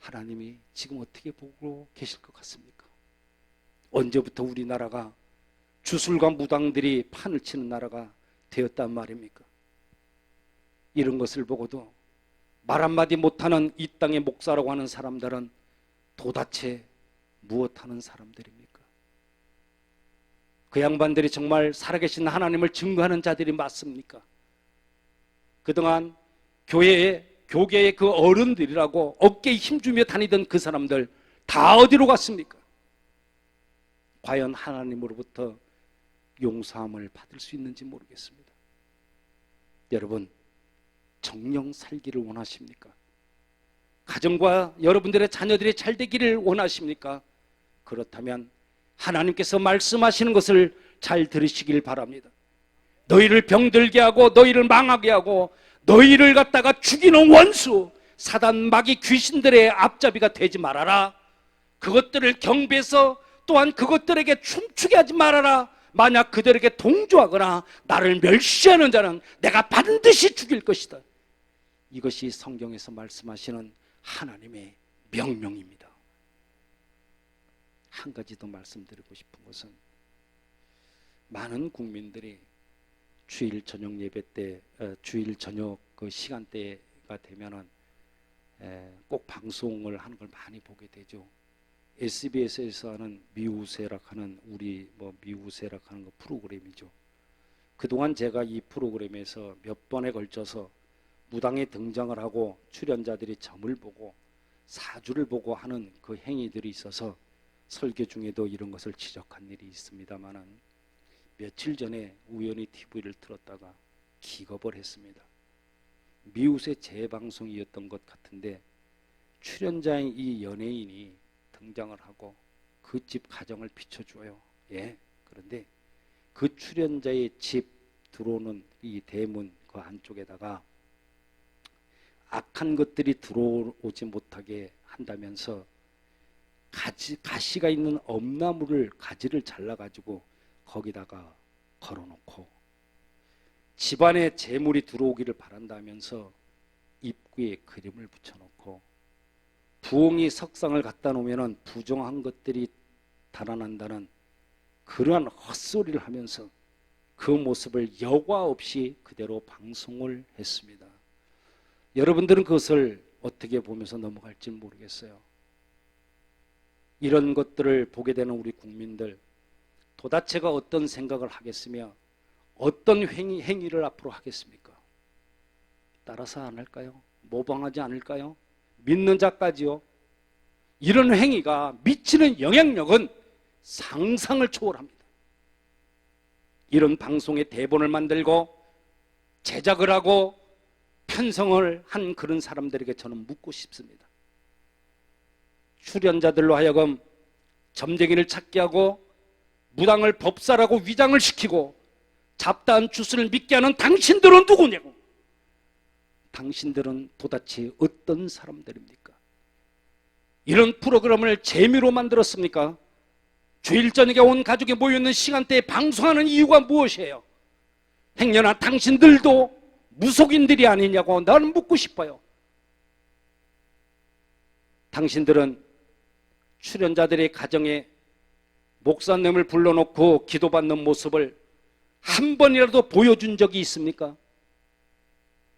하나님이 지금 어떻게 보고 계실 것 같습니까? 언제부터 우리나라가 주술과 무당들이 판을 치는 나라가 되었단 말입니까? 이런 것을 보고도 말 한마디 못하는 이 땅의 목사라고 하는 사람들은 도대체 무엇하는 사람들입니까? 그 양반들이 정말 살아계신 하나님을 증거하는 자들이 맞습니까? 그동안 교계의 그 어른들이라고 어깨에 힘주며 다니던 그 사람들 다 어디로 갔습니까? 과연 하나님으로부터 용서함을 받을 수 있는지 모르겠습니다. 여러분 정령 살기를 원하십니까? 가정과 여러분들의 자녀들이 잘 되기를 원하십니까? 그렇다면 하나님께서 말씀하시는 것을 잘 들으시길 바랍니다. 너희를 병들게 하고 너희를 망하게 하고 너희를 갖다가 죽이는 원수 사단 마귀 귀신들의 앞잡이가 되지 말아라. 그것들을 경배해서 또한 그것들에게 춤추게 하지 말아라. 만약 그들에게 동조하거나 나를 멸시하는 자는 내가 반드시 죽일 것이다. 이것이 성경에서 말씀하시는 하나님의 명령입니다. 한 가지 더 말씀드리고 싶은 것은 많은 국민들이 주일 저녁 예배 때, 주일 저녁 그 시간대가 되면은 꼭 방송을 하는 걸 많이 보게 되죠. SBS에서 하는 미우새락 하는 미우새락 하는 거 프로그램이죠. 그동안 제가 이 프로그램에서 몇 번에 걸쳐서 무당에 등장을 하고 출연자들이 점을 보고 사주를 보고 하는 그 행위들이 있어서 설교 중에도 이런 것을 지적한 일이 있습니다만은 며칠 전에 우연히 TV를 틀었다가 기겁을 했습니다. 미우새 재방송이었던 것 같은데 출연자인 이 연예인이 등장을 하고 그 집 가정을 비춰줘요. 예. 그런데 그 출연자의 집 들어오는 이 대문 그 안쪽에다가 악한 것들이 들어오지 못하게 한다면서 가시가 있는 엄나무를 가지를 잘라가지고 거기다가 걸어놓고 집안에 재물이 들어오기를 바란다면서 입구에 그림을 붙여놓고 부엉이 석상을 갖다 놓으면 부정한 것들이 달아난다는 그러한 헛소리를 하면서 그 모습을 여과 없이 그대로 방송을 했습니다. 여러분들은 그것을 어떻게 보면서 넘어갈지 모르겠어요. 이런 것들을 보게 되는 우리 국민들 도대체가 어떤 생각을 하겠으며 어떤 행위를 앞으로 하겠습니까? 따라서 안 할까요? 모방하지 않을까요? 믿는 자까지요. 이런 행위가 미치는 영향력은 상상을 초월합니다. 이런 방송의 대본을 만들고 제작을 하고 편성을 한 그런 사람들에게 저는 묻고 싶습니다. 출연자들로 하여금 점쟁이를 찾게 하고 무당을 법사라고 위장을 시키고 잡다한 주스를 믿게 하는 당신들은 누구냐고. 당신들은 도대체 어떤 사람들입니까? 이런 프로그램을 재미로 만들었습니까? 주일 저녁에 온 가족이 모여있는 시간대에 방송하는 이유가 무엇이에요? 행여나 당신들도 무속인들이 아니냐고 나는 묻고 싶어요. 당신들은 출연자들의 가정에 목사님을 불러놓고 기도받는 모습을 한 번이라도 보여준 적이 있습니까?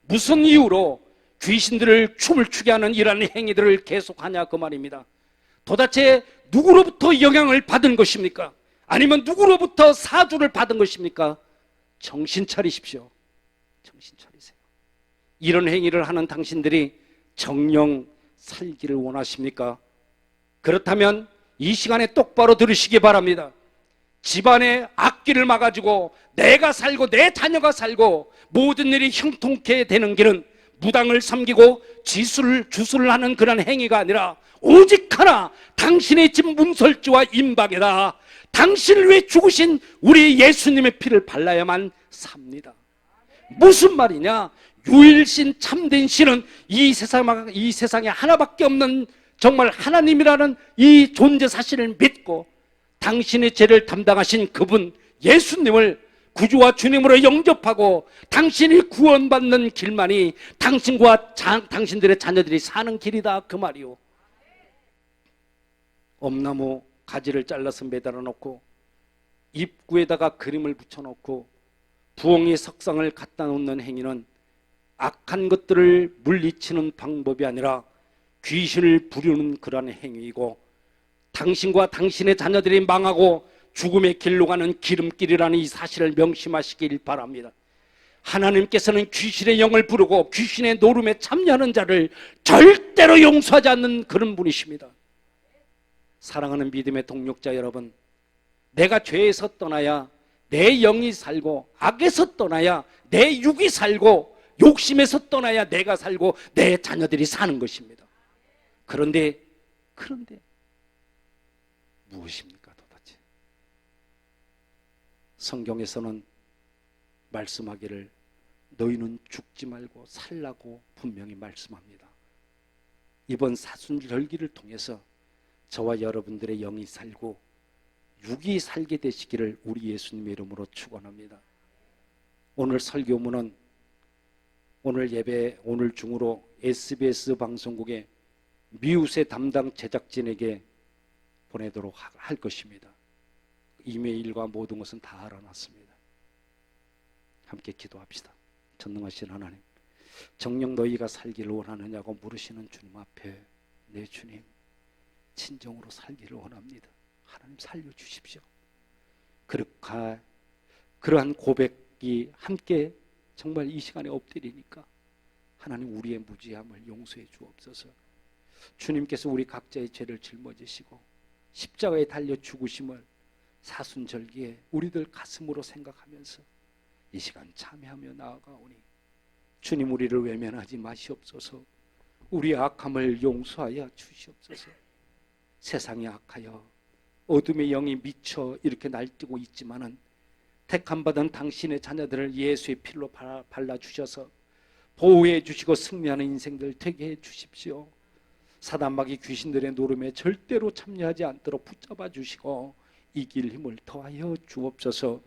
무슨 이유로 귀신들을 춤을 추게 하는 이러한 행위들을 계속하냐 그 말입니다. 도대체 누구로부터 영향을 받은 것입니까? 아니면 누구로부터 사주를 받은 것입니까? 정신 차리십시오. 정신 차리세요. 이런 행위를 하는 당신들이 정령 살기를 원하십니까? 그렇다면 이 시간에 똑바로 들으시기 바랍니다. 집안의 악기를 막아주고 내가 살고 내 자녀가 살고 모든 일이 형통케 되는 길은 무당을 섬기고 주술을 하는 그런 행위가 아니라 오직 하나, 당신의 집 문설주와 임박에다 당신을 위해 죽으신 우리 예수님의 피를 발라야만 삽니다. 무슨 말이냐? 유일신 참된 신은 이 세상에 하나밖에 없는 정말 하나님이라는 이 존재 사실을 믿고 당신의 죄를 담당하신 그분 예수님을 구주와 주님으로 영접하고 당신이 구원받는 길만이 당신과 당신들의 자녀들이 사는 길이다 그 말이요. 엄나무 가지를 잘라서 매달아 놓고 입구에다가 그림을 붙여놓고 부엉이 석상을 갖다 놓는 행위는 악한 것들을 물리치는 방법이 아니라 귀신을 부르는 그러한 행위이고 당신과 당신의 자녀들이 망하고 죽음의 길로 가는 기름길이라는 이 사실을 명심하시길 바랍니다. 하나님께서는 귀신의 영을 부르고 귀신의 노름에 참여하는 자를 절대로 용서하지 않는 그런 분이십니다. 사랑하는 믿음의 동력자 여러분, 내가 죄에서 떠나야 내 영이 살고 악에서 떠나야 내 육이 살고 욕심에서 떠나야 내가 살고 내 자녀들이 사는 것입니다. 그런데 무엇입니까 도대체? 성경에서는 말씀하기를 너희는 죽지 말고 살라고 분명히 말씀합니다. 이번 사순절기를 통해서 저와 여러분들의 영이 살고 육이 살게 되시기를 우리 예수님의 이름으로 축원합니다. 오늘 설교문은 오늘 예배 오늘 중으로 SBS 방송국의 미우새 담당 제작진에게 보내도록 할 것입니다. 이메일과 모든 것은 다 알아놨습니다. 함께 기도합시다. 전능하신 하나님, 정녕 너희가 살기를 원하느냐고 물으시는 주님 앞에 내 주님 진정으로 살기를 원합니다. 하나님 살려주십시오. 그러한 고백이 함께 정말 이 시간에 엎드리니까 하나님 우리의 무지함을 용서해 주옵소서. 주님께서 우리 각자의 죄를 짊어지시고 십자가에 달려 죽으심을 사순절기에 우리들 가슴으로 생각하면서 이 시간 참여하며 나아가오니 주님 우리를 외면하지 마시옵소서. 우리의 악함을 용서하여 주시옵소서. 세상이 악하여 어둠의 영이 미쳐 이렇게 날뛰고 있지만은 택함받은 당신의 자녀들을 예수의 피로 발라주셔서 보호해 주시고 승리하는 인생들 되게 해 주십시오. 사단마귀 귀신들의 노름에 절대로 참여하지 않도록 붙잡아 주시고 이길 힘을 더하여 주옵소서.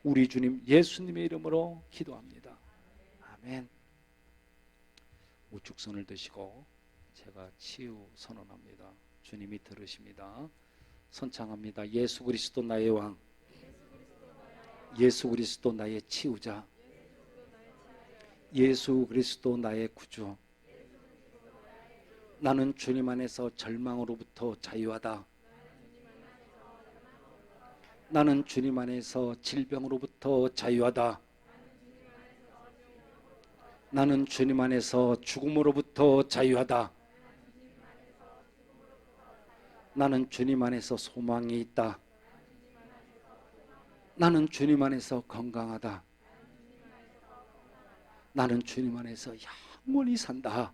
우리 주님 예수님의 이름으로 기도합니다. 아멘. 우측손을 드시고 제가 치유 선언합니다. 주님이 들으십니다. 선창합니다. 예수 그리스도 나의 왕, 예수 그리스도 나의 치유자, 예수 그리스도 나의 구주. 나는 주님 안에서 절망으로부터 자유하다. 나는 주님 안에서 질병으로부터 자유하다. 나는 주님 안에서 죽음으로부터 자유하다. 나는 주님 안에서 소망이 있다. 나는 주님 안에서 건강하다. 나는 주님 안에서 영원히 산다.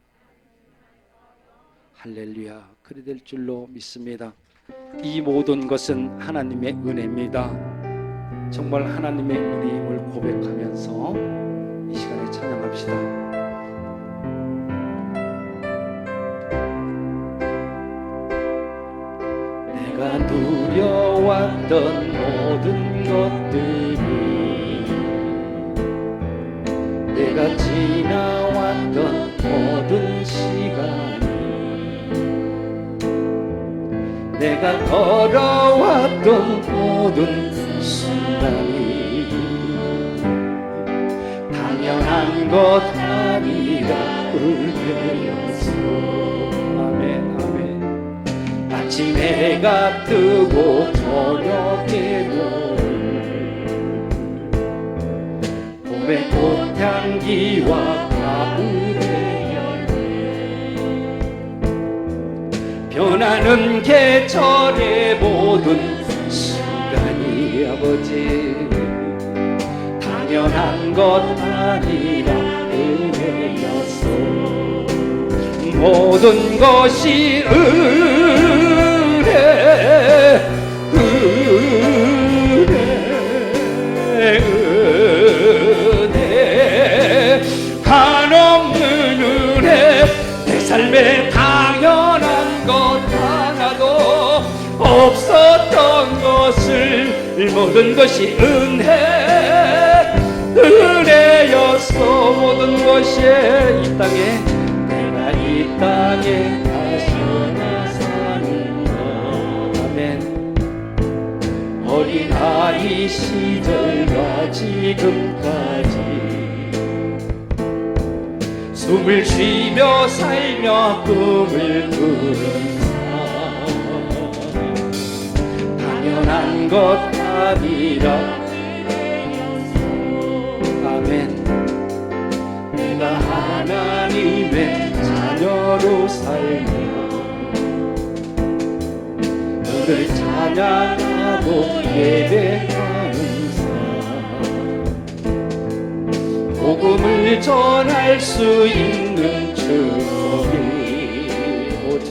할렐루야. 그리 될 줄로 믿습니다. 이 모든 것은 하나님의 은혜입니다. 정말 하나님의 은혜임을 고백하면서 이 시간에 찬양합시다. 내가 누려왔던 모든 것들이, 내가 지나왔던 모든 시간이, 내가 걸어왔던 모든 순간이 당연한 것 아니라 은혜였어. 아멘, 아멘. 아침 해가 뜨고 저녁에 봄의 꽃향기와 가을의 변하는 계절의 모든 순간이 아버지 당연한 것 아니라 은혜였어. 모든 것이 은혜, 은혜, 한없는 은혜. 내 삶에 당연한 것 하나도 없었던 것을 모든 것이 은혜, 은혜였어. 모든 것이 이 땅에, 내가 이 땅에 다시나 사는 것. 아멘. 어린아이 시절과 지금까지 숨을 쉬며 살며 꿈을 꾸는 삶 당연한 것 아니라 아멘. 내가 하나님의 자녀로 살며 너를 찬양하고 예배하는 삶 복음을 전할 수 있는 축복이 오직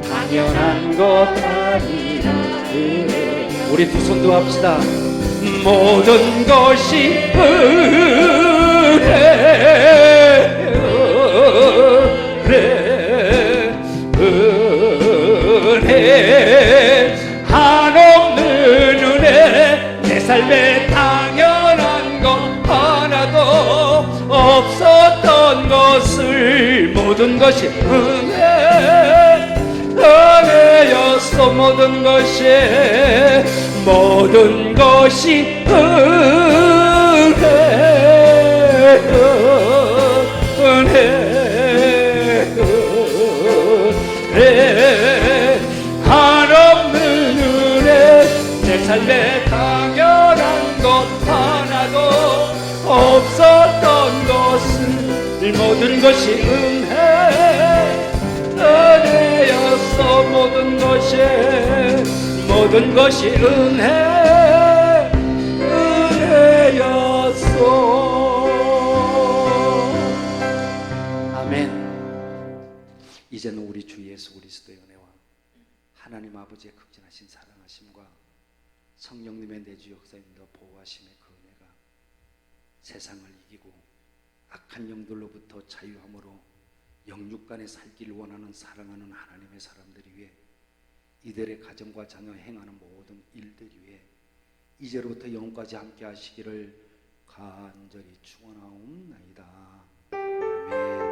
당연한 것 아니라 우리 두 손도 합시다. 모든 것이 은혜, 은혜, 한없는 은혜. 내 삶에 당연한 것 하나도 없었던 것을 모든 것이 은혜, 은혜였어. 모든 것이 모든 것이 은혜, 은혜, 은혜, 한없는 은혜. 내 삶에 당연한 것 하나도 없었던 것은 모든 것이 은혜, 은혜였어. 모든 것이 모든 것이 은혜, 은혜였어. 아멘. 이제는 우리 주 예수 그리스도의 은혜와 하나님 아버지의 극진하신 사랑하심과 성령님의 내주 역사입니다. 보호하심의 그 은혜가 세상을 이기고 악한 영들로부터 자유함으로 영육간에 살기를 원하는 사랑하는 하나님의 사람들이 위해 이들의 가정과 자녀 행하는 모든 일들이 위해 이제로부터 영까지 함께 하시기를 간절히 축원하옵나이다. 아멘.